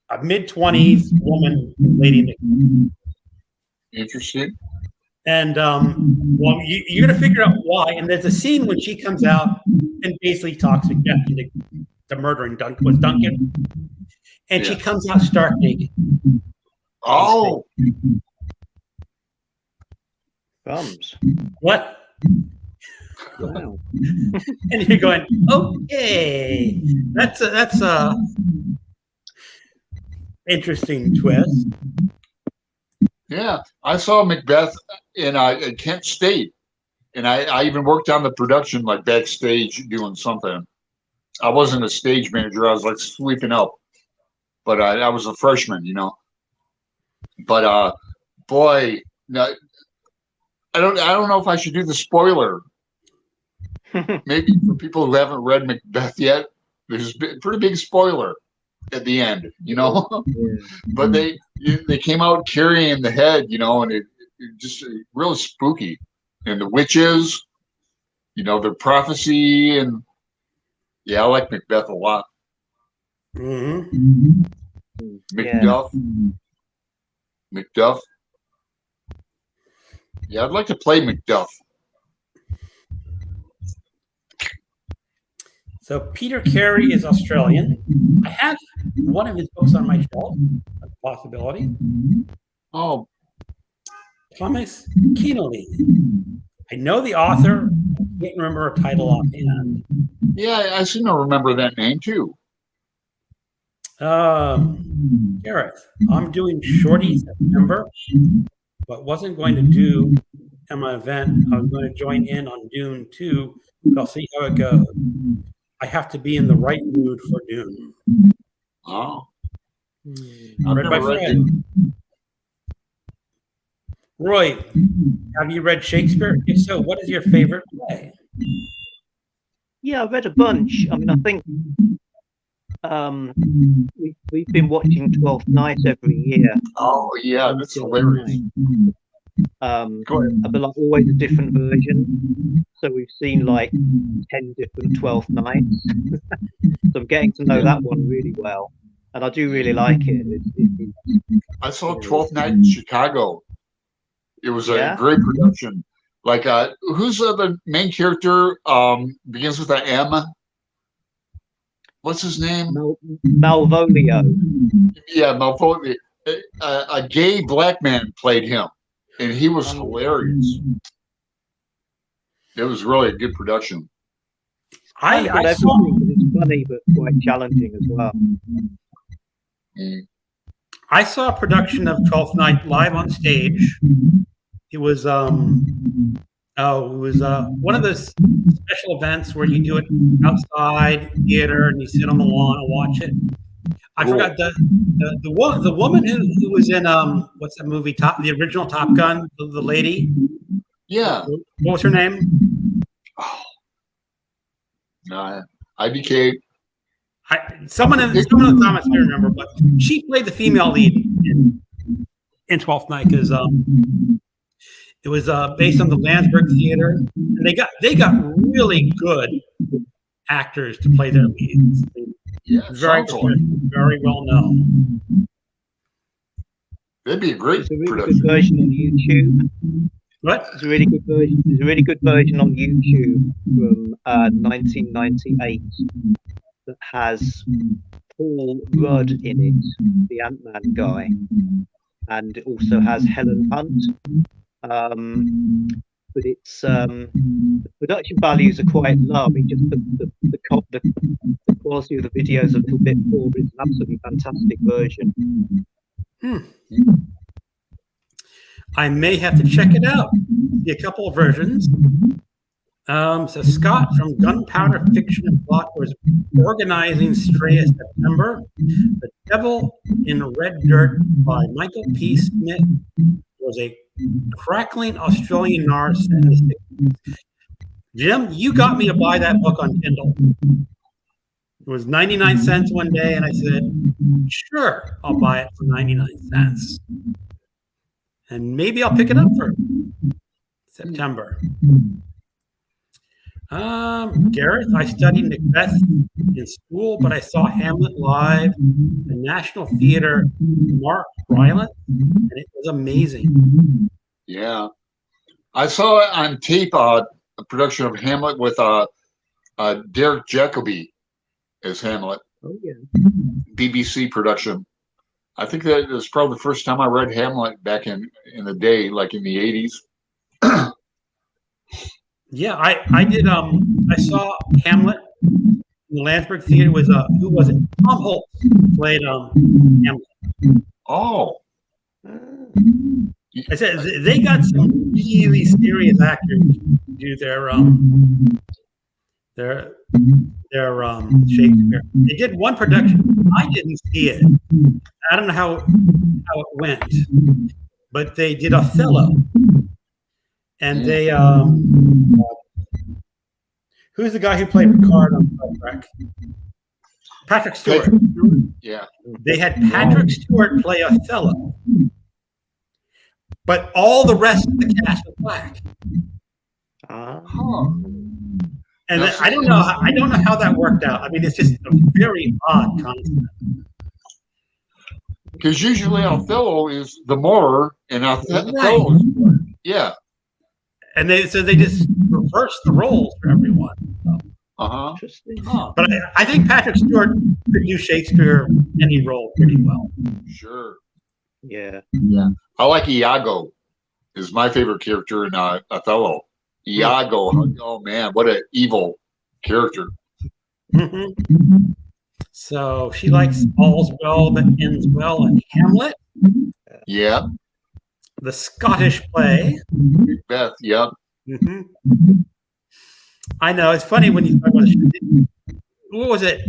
a mid-20s woman, Lady Macbeth. Interesting. And well, you're gonna figure out why. And there's a scene when she comes out and basically talks to Jeff, the murdering Duncan, and she Yeah. comes out stark naked. Oh, Bums. What? Wow. And you're going, okay, that's a interesting twist. yeah. I saw Macbeth in Kent State, and I even worked on the production, like backstage doing something. I wasn't a stage manager. I was like sweeping up, but I was a freshman, But boy, no, I don't know if I should do the spoiler. Maybe for people who haven't read Macbeth yet, there's a pretty big spoiler at the end, Yeah. But they came out carrying the head, and it just really spooky. And the witches, their prophecy, and yeah, I like Macbeth a lot. Mm-hmm. Macduff. Macduff. Yeah, I'd like to play Macduff. So Peter Carey is Australian. I have one of his books on my shelf. A possibility. Oh, Thomas Keneally. I know the author. I can't remember a title offhand. yeah, I seem to remember that name too. Gareth, I'm doing Shorty September, but wasn't going to do my event. I was going to join in on Dune 2, but I'll see how it goes. I have to be in the right mood for Dune. Oh, I've Read by never read Fred. Dune. Roy, have you read Shakespeare? If so, what is your favorite play? Yeah, I read a bunch. I mean, I think we've been watching 12th Night every year. Oh, yeah, that's hilarious. Go ahead. But like always a different version. So we've seen like 10 different 12th Nights. So I'm getting to know that one really well. And I do really like it. I saw 12th Night in Chicago. It was a Yeah? great production. Like, who's the main character? Begins with an M. What's his name? Malvolio. Yeah, Malvolio. A gay black man played him, and he was hilarious. It was really a good production. I got I saw everything, but it's funny but quite challenging as well. Mm. I saw a production of 12th Night live on stage. It was one of those special events where you do it outside theater and you sit on the lawn and watch it. I Cool. forgot the woman who was in what's that movie? The original Top Gun, the lady. Yeah. What was her name? IDK. Someone in the comments I remember, but she played the female lead in 12th Night because it was based on the Landsberg Theater, and they got really good actors to play their leads. Yeah, Very sounds like very well known. that'd be a great There's a really good production. version on YouTube. What? There's a really good version. There's a really good version on YouTube from 1998. that has Paul Rudd in it, the Ant-Man guy, and it also has Helen Hunt. But it's the production values are quite low. I mean, just the quality of the video is a little bit poor, but it's an absolutely fantastic version. I may have to check it out. See a couple of versions. So Scott from Gunpowder Fiction and Plot was organizing Stray September. The Devil in Red Dirt by Michael P. Smith was a crackling Australian noir set in the 60s. Jim, you got me to buy that book on Kindle. It was 99 cents one day, and I said, sure, I'll buy it for 99 cents. And maybe I'll pick it up for September. Gareth, I studied Macbeth in school, but I saw Hamlet live at the National Theater, Mark Rylance, and it was amazing. Yeah. I saw it on tape, a production of Hamlet with Derek Jacobi as Hamlet. Oh, yeah. BBC production. I think that was probably the first time I read Hamlet back in the day, like in the 80s. Yeah, I did. I saw Hamlet in the Landsberg Theater. It was who was it? Tom Holtz played Hamlet. Oh. I said they got some really serious actors to do their Shakespeare. They did one production. I didn't see it. I don't know how it went, but they did Othello. And they, who's the guy who played Picard on Star Trek? Patrick Stewart. Yeah. They had Patrick Stewart play Othello, but all the rest of the cast was black. And I don't know how that worked out. I mean, it's just a very odd concept. Because usually Othello is the Moor, and Othello is yeah. And they just reversed the roles for everyone. So. Interesting. But I think Patrick Stewart could do Shakespeare any role pretty well. Sure. Yeah. Yeah. I like Iago. Is my favorite character in Othello. Iago. Oh man, what an evil character. Mm-hmm. So she likes All's Well That Ends Well and Hamlet. Yeah. The Scottish play. Macbeth, yep. Mm-hmm. I know, it's funny when you talk about it. What was it?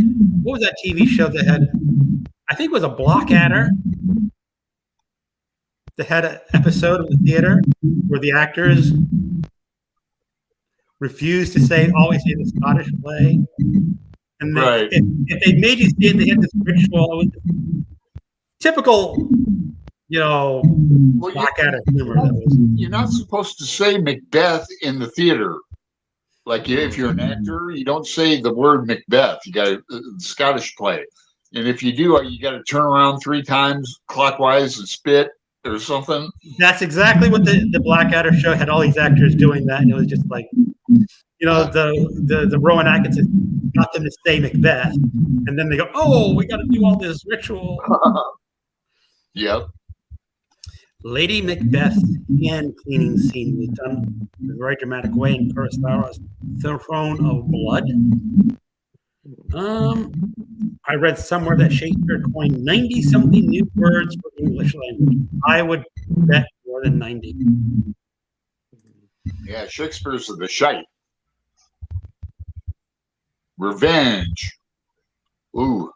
What was that TV show that had, I think it was a Blackadder, that had an episode of the theater where the actors refused to always say the Scottish play. And Right. if they made you see it, they had this ritual. It was typical, Well, Blackadder humor. That was. you're not supposed to say Macbeth in the theater. Like if you're an actor, you don't say the word Macbeth. You got a Scottish play, and if you do, you got to turn around 3 times clockwise and spit or something. That's exactly what the Blackadder show had. All these actors doing that, and it was just like, the Rowan Atkinson got them to say Macbeth, and then they go, "Oh, we got to do all this ritual." Yep. Lady Macbeth's hand cleaning scene was done in a very dramatic way in Kurosawa's Throne of Blood. I read somewhere that Shakespeare coined 90-something new words for English language. I would bet more than 90. Yeah, Shakespeare's the shite. Revenge. Ooh.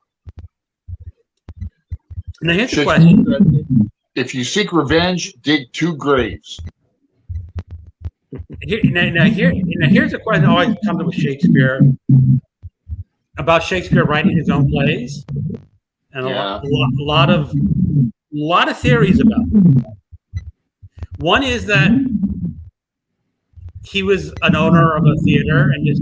Now here's the question. If you seek revenge, dig 2 graves. Here's a question that always comes up with Shakespeare, about Shakespeare writing his own plays, and a lot of theories about it. One is that he was an owner of a theater and just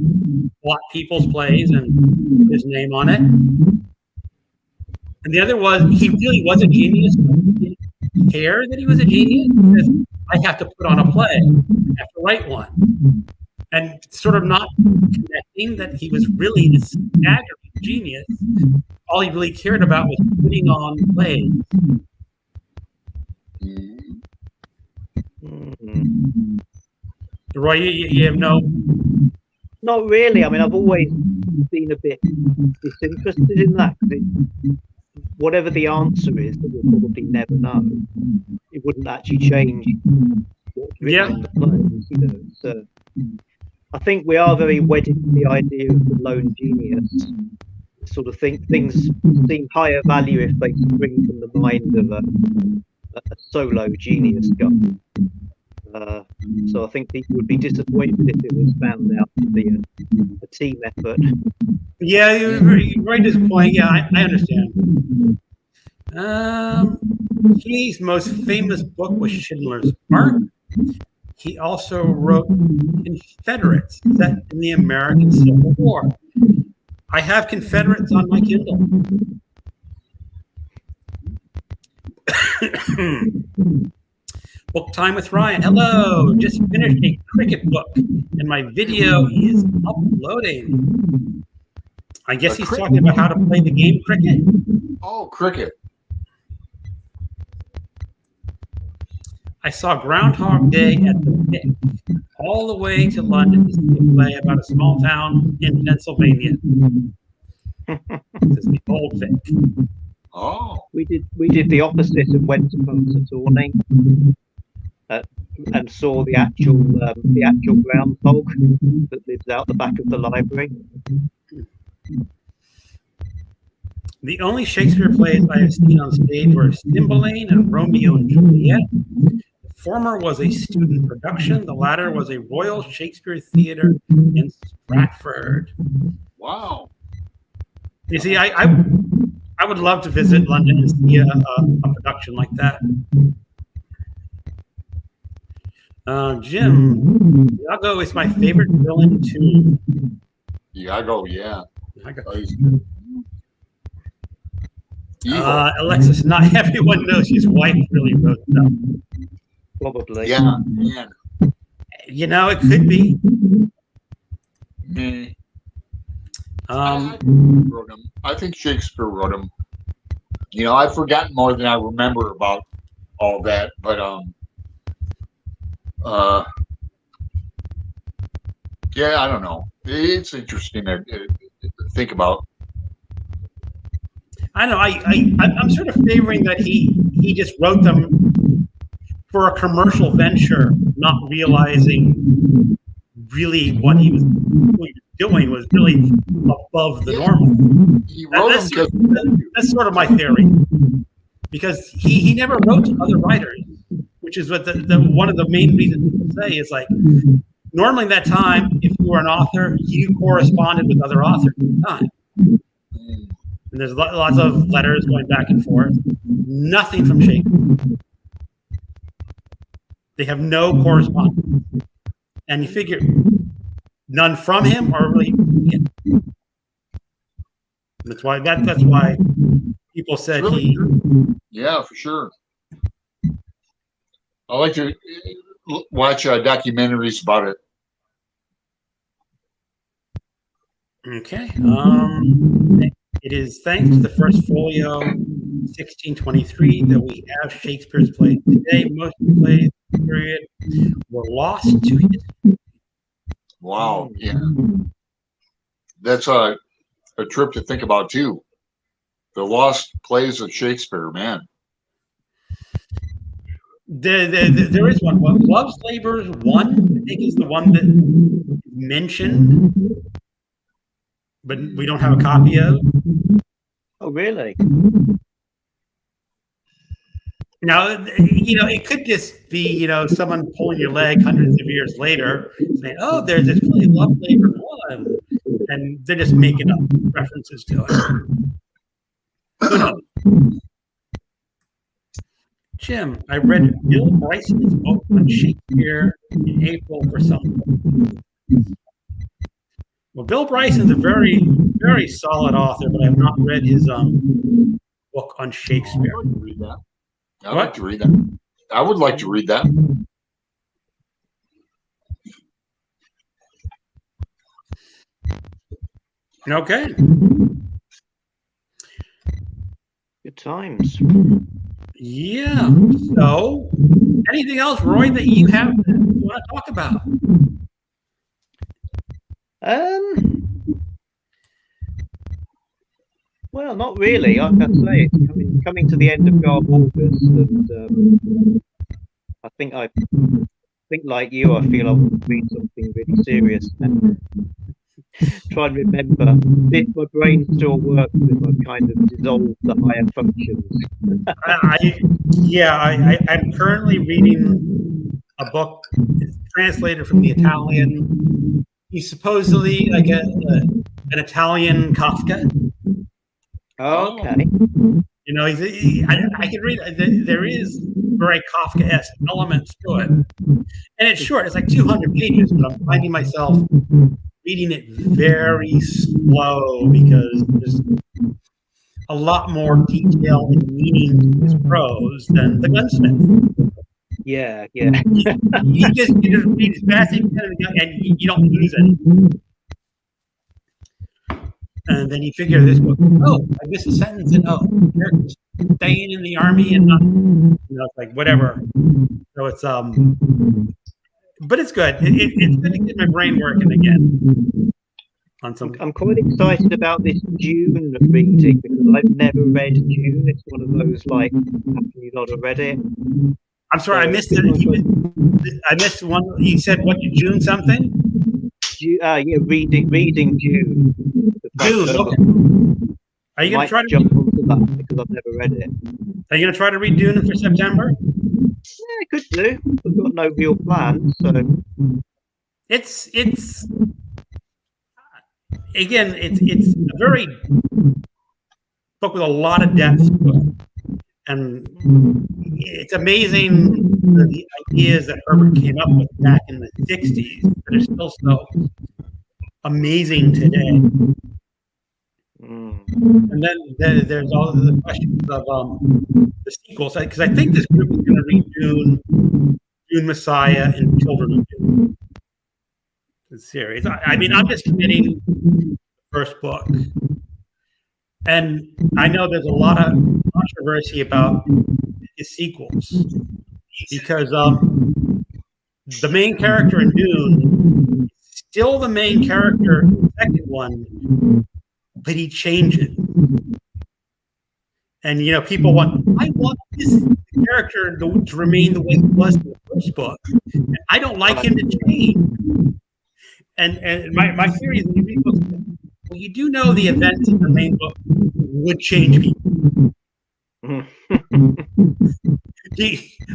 bought people's plays and put his name on it. And the other was he really was a genius. He didn't care that he was a genius because I have to put on a play, I have to write one, and sort of not connecting that he was really this staggering genius, all he really cared about was putting on plays. Mm. Roy, you have no. Not really. I mean, I've always been a bit disinterested in that, because whatever the answer is, that we'll probably never know. It wouldn't actually change what's written in the plays. You know, so I think we are very wedded to the idea of the lone genius. Sort of think things seem higher value if they spring from the mind of a solo genius guy. So I think people would be disappointed if it was found out to be a team effort. Yeah, you're very disappointing. Yeah, I understand. His most famous book was Schindler's Ark. He also wrote Confederates, set in the American Civil War. I have Confederates on my Kindle. Book time with Ryan. Hello, just finished a cricket book, and my video is uploading. I guess he's talking about how to play the game cricket. Oh, cricket. I saw Groundhog Day at the Vic, all the way to London to see a play about a small town in Pennsylvania. This is the old Vic. Oh, we did the opposite and went to Punxsutawney and saw the actual groundhog that lives out the back of the library. The only Shakespeare plays I have seen on stage were Cymbeline and Romeo and Juliet. The former was a student production. The latter was a Royal Shakespeare Theatre in Stratford. wow. You see, I would love to visit London and see a production like that. Jim, Iago is my favorite villain too. Iago, yeah. Alexis, not everyone knows his wife really wrote them. Probably. Yeah. You know, it could be. Wrote him. I think Shakespeare wrote him. You know, I've forgotten more than I remember about all that, but yeah, I don't know. It's interesting to think about. I know. I'm sort of favoring that he just wrote them for a commercial venture, not realizing really what he was doing was really above the normal. He wrote that's sort of my theory, because he never wrote to other writers, which is what the one of the main reasons people say is like normally that time if you were an author you corresponded with other authors at the time. And there's lots of letters going back and forth. Nothing from Shakespeare. They have no correspondence. And you figure none from him or really him. That's why people said really he. Yeah, for sure. I like to watch documentaries about it. Okay. It is thanks to the first folio, 1623, that we have Shakespeare's plays. Today, most of the plays period were lost to history. Wow, yeah. That's a trip to think about too. The lost plays of Shakespeare, man. There is one. Well, Love's Labour's one, I think, is the one that mentioned, but we don't have a copy of. Oh, really? Now, you know, it could just be, you know, someone pulling your leg hundreds of years later saying, oh, there's this play, Love Labor 1. And they're just making up references to it. Who knows? Jim, I read Bill Bryson's book on Shakespeare in April for something. Well, Bill Bryson's a very, very solid author, but I have not read his book on Shakespeare. I would read that. I'd like to read that. I would like to read that. Okay. Good times. Yeah. So, anything else, Roy, that you want to talk about? Well, not really. Like I say, it's coming to the end of Garb August, and I think like you, I feel I want to read something really serious and try and remember. If my brain still works, if I kind of dissolve the higher functions. I'm currently reading a book translated from the Italian. He's supposedly like an Italian Kafka. Oh, okay. You know, I can read. There is very Kafka-esque elements to it, and it's short. It's like 200 pages, but I'm finding myself reading it very slow because there's a lot more detail and meaning to his prose than the Gunsmith. Yeah. You just read as fast as you can, and you don't lose anything. And then you figure this book, oh, I missed a sentence, and characters staying in the army and not, it's like whatever. So it's but it's good. It's good to get my brain working again. I'm quite excited about this Dune reading because I've never read Dune. It's one of those like, have you not read it? I'm sorry, I missed it. I missed one. You said what? June something? Reading Dune. Dune. Okay. Are you going to try to jump onto that because I've never read it? Are you going to try to read Dune for September? Yeah, I could do. I've got no real plans, so it's again, it's a very book with a lot of depth to it. And it's amazing the ideas that Herbert came up with back in the 60s that are still so amazing today. And then there's all of the questions of the sequels, because I think this group is going to read Dune Messiah, and Children of Dune. The series. I mean, I'm just committing the first book. And I know there's a lot of controversy about his sequels because the main character in Dune is still the main character in the second one, but he changes. And, people I want this character to remain the way he was in the first book. And I don't like him to change. And my theory is when you read books, well, you do know the events in the main book would change people.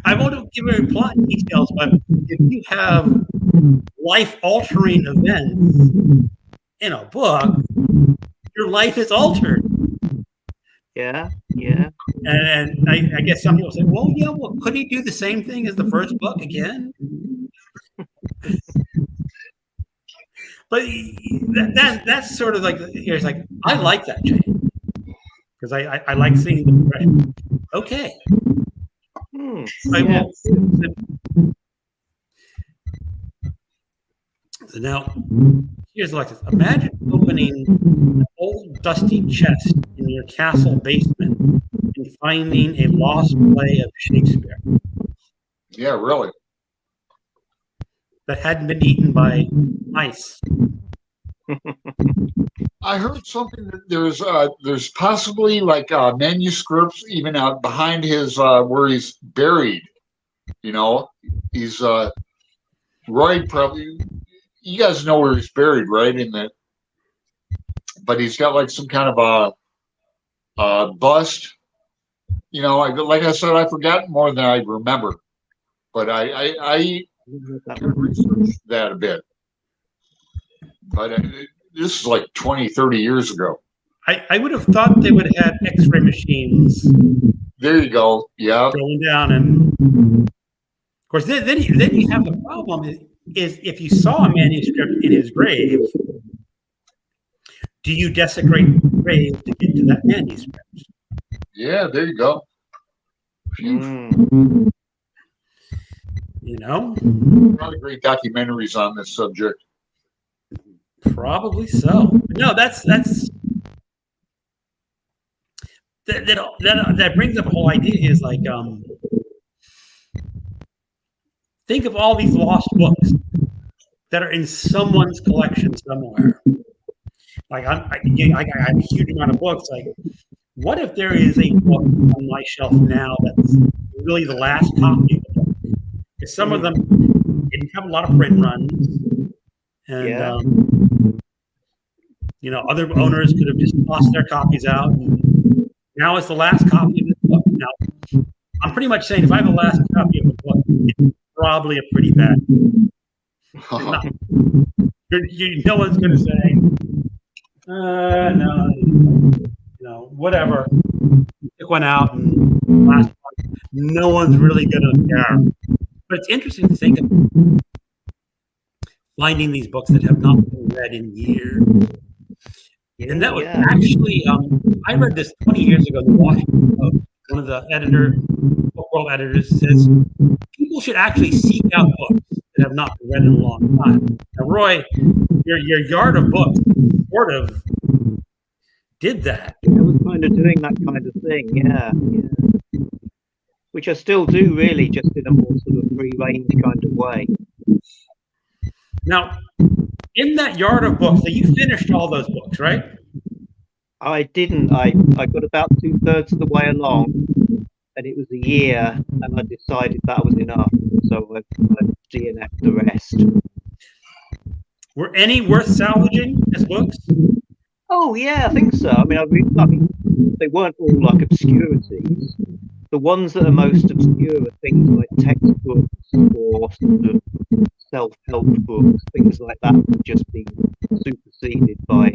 I won't give you plot details, but if you have life-altering events in a book, your life is altered. Yeah. And I guess some people say, well, could he do the same thing as the first book again? But that's sort of like, it's like, I like that change. Because I like seeing the progression. Okay. So now, here's like this. Imagine opening an old dusty chest in your castle basement and finding a lost play of Shakespeare. Yeah, really. That hadn't been eaten by mice. I heard something that there's possibly like manuscripts even out behind his where he's buried. He's Roy probably. You guys know where he's buried, right? But he's got like some kind of a bust. Like I said, I forgot more than I remember, but I researched that a bit. But this is like 20, 30 years ago. I would have thought they would have X-ray machines. There you go. Yeah. Going down, and of course, then you have the problem is if you saw a manuscript in his grave, do you desecrate the grave to get to that manuscript? Yeah, there you go. Probably great documentaries on this subject. Probably so. No, that's that brings up a whole idea is like, think of all these lost books that are in someone's collection somewhere. Like I have a huge amount of books. Like, what if there is a book on my shelf now that's really the last copy of the book? Because some of them didn't have a lot of print runs, and other owners could have just tossed their copies out. And now it's the last copy of this book. Now, I'm pretty much saying if I have the last copy of a book, it's probably a pretty bad book. No one's going to say, no, whatever. Pick one out and last one. No one's really going to care. But it's interesting to think of finding these books that have not been read in years. And that was actually, I read this 20 years ago in the Washington Post. One of the book world editors says people should actually seek out books that have not been read in a long time. Now, Roy, your yard of books sort of did that. I was kind of doing that kind of thing, yeah. Which I still do, really, just in a more sort of free-range kind of way. Now, in that yard of books, so you finished all those books, right? I didn't. I got about 2/3 of the way along, and it was a year, and I decided that was enough. So I DNF'd the rest. Were any worth salvaging as books? Oh yeah, I think so. I mean, they weren't all like obscurities. The ones that are most obscure are things like textbooks or sort of self-help books, things like that have just been superseded by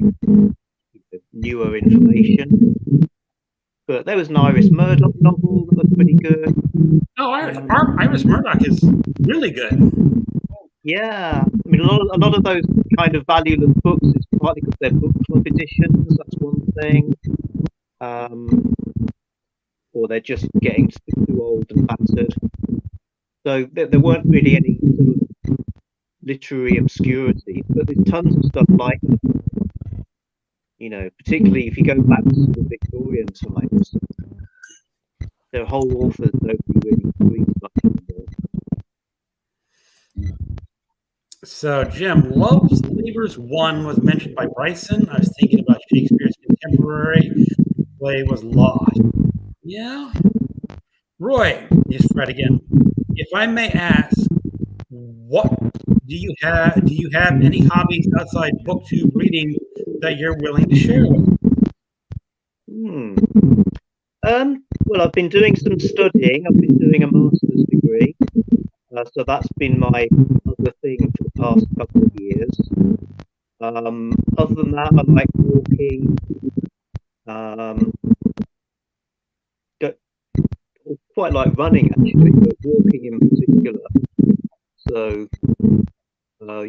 newer information. But there was an Iris Murdoch novel that was pretty good. Oh, Iris Murdoch is really good. Yeah, I mean, a lot of those kind of valueless books is partly because they're book club editions. That's one thing. Or they're just getting too old and battered. So there weren't really any sort of literary obscurity, but there's tons of stuff like that. Particularly if you go back to the Victorian times, there are whole authors nobody really reads much anymore. So, Jim, Love's Labours 1 was mentioned by Bryson. I was thinking about Shakespeare's contemporary play was lost. Yeah. Roy, here's Fred again. If I may ask, what do you have any hobbies outside booktube reading that you're willing to share with? Well, I've been doing some studying. I've been doing a master's degree. So that's been my other thing for the past couple of years. Other than that, I like walking. Quite like running actually, but walking in particular. So,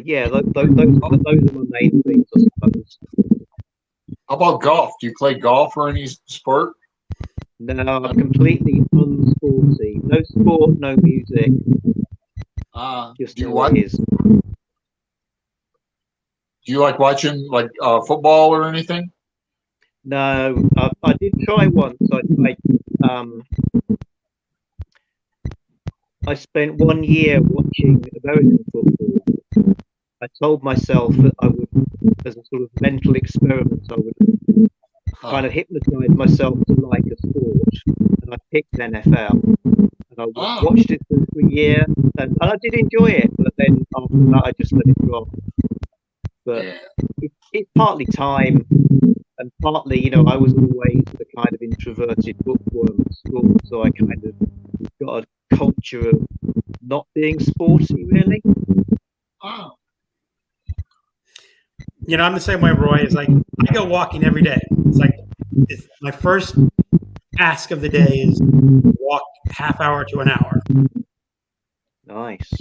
yeah, those are my main things, I suppose. How about golf? Do you play golf or any sport? No, I'm completely unsporty. No sport, no music. Just do you what it is. Do you like watching football or anything? No, I did try once. I spent 1 year watching American football. I told myself that I would, as a sort of mental experiment, I would kind of hypnotize myself to like a sport, and I picked NFL. And I watched it for a year, and I did enjoy it, but then after that I just let it drop. But it's partly time, and partly, I was always the kind of introverted bookworm at school, so I kind of got a culture of not being sporty, really. I'm the same way, Roy. It's like I go walking every day. It's my first task of the day is walk half hour to an hour. Nice.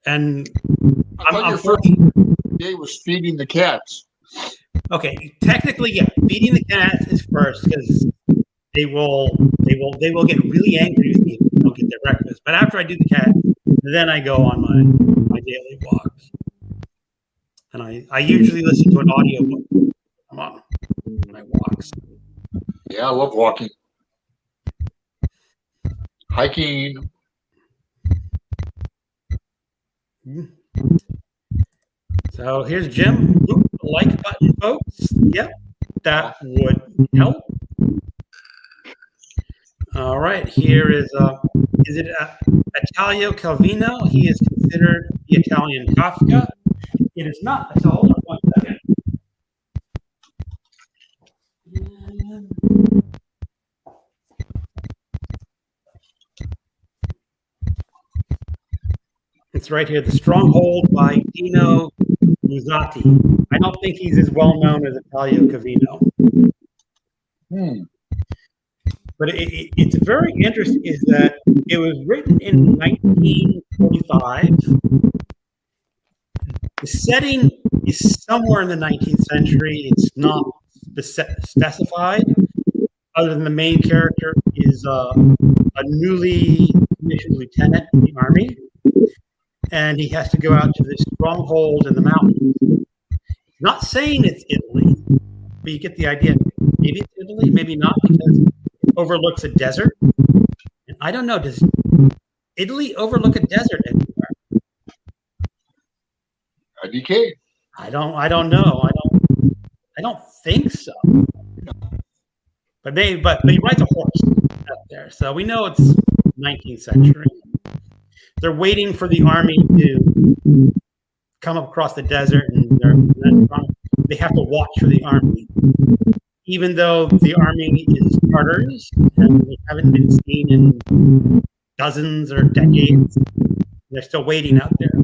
And I thought your first day was feeding the cats. Okay, technically, yeah, feeding the cats is first because they will get really angry with me if they don't get their breakfast. But after I do the cat, then I go on my daily walks. And I usually listen to an audiobook. I'm on my walks. Yeah, I love walking. hiking. So here's Jim. Boop the like button, folks. Yep, that would help. All right, here is it Italo Calvino? He is considered the Italian Kafka. It is not. So hold on 1 second. It's right here, The Stronghold by Dino Buzzati. I don't think he's as well known as Italo Calvino. But it's very interesting is that it was written in 1945. The setting is somewhere in the 19th century. It's not specified, other than the main character is a newly commissioned lieutenant in the army, and he has to go out to this stronghold in the mountains. Not saying it's Italy, but you get the idea. Maybe it's Italy, maybe not, because it overlooks a desert. And I don't know, does Italy overlook a desert anywhere? IDK. I don't know. I don't think so. But he rides a horse up there, so we know it's 19th century. They're waiting for the army to come across the desert, and they have to watch for the army, even though the army is Tartars and they haven't been seen in dozens or decades. They're still waiting out there.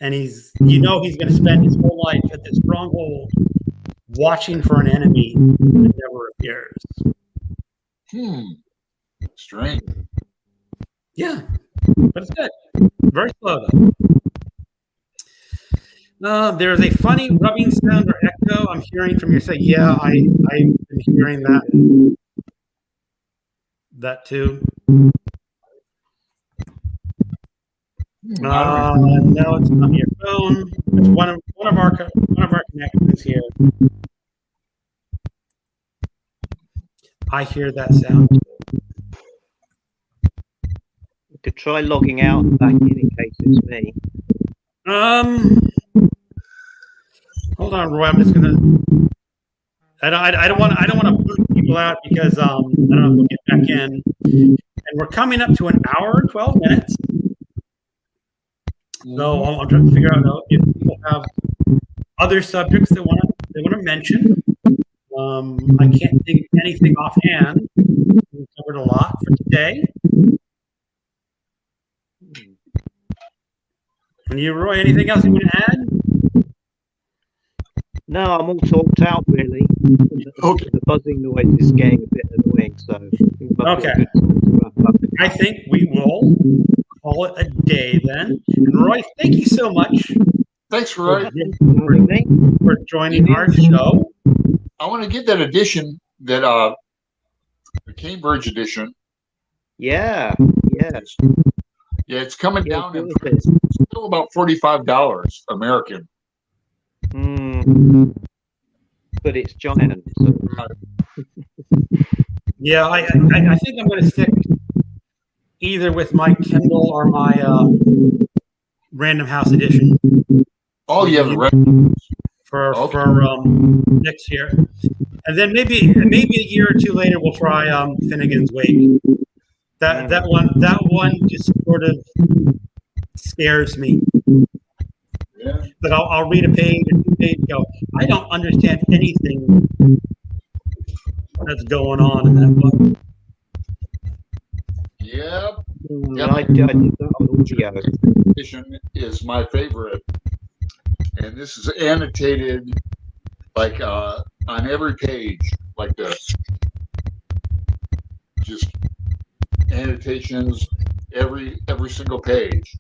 And he's going to spend his whole life at this stronghold watching for an enemy that never appears. Strange. Yeah, but it's good. Very slow, though. There's a funny rubbing sound or echo I'm hearing from your side. Yeah, I've been hearing that. That too. No, it's not your phone. It's one of our connections here. I hear that sound. You could try logging out and back in case it's me. Hold on, Roy. I'm just gonna. I don't want to boot people out because I don't know if we'll get back in. And we're coming up to an hour and 12 minutes. So I'm trying to figure out if people have other subjects they want to mention. I can't think of anything offhand. We covered a lot for today. And you, Roy, anything else you want to add? No, I'm all talked out really. Okay. The buzzing noise is getting a bit annoying, so okay. I think we will call it a day then. And Roy, thank you so much. Thanks, Roy. For joining our show. I want to get that edition, the Cambridge edition. Yeah. Yeah, it's coming down. It's still about $45 American. But it's giant. So. Yeah, I think I'm going to stick either with my Kindle or my Random House edition. Oh yeah, for next year, and then maybe a year or two later we'll try Finnegan's Wake. That one just sort of scares me. Yeah. But I'll read a page or 2 pages. Go. I don't understand anything that's going on in that book. Yep. I did that on audio. Edition is my favorite, and this is annotated like on every page, like this. Just annotations every single page.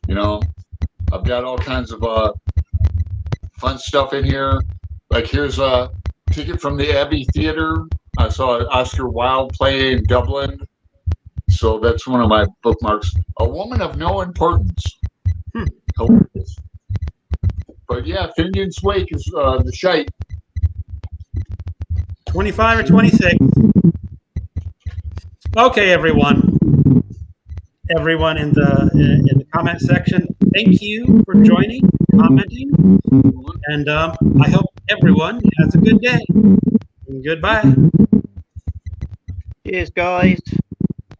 You know, I've got all kinds of fun stuff in here. Like here's a ticket from the Abbey Theatre. I saw Oscar Wilde play in Dublin. So that's one of my bookmarks. A Woman of No Importance. Hilarious. But yeah, Finnegan's Wake is the shite. 25 or 26. Okay, everyone in the comment section, thank you for joining, commenting, and I hope everyone has a good day. Goodbye. Cheers, guys.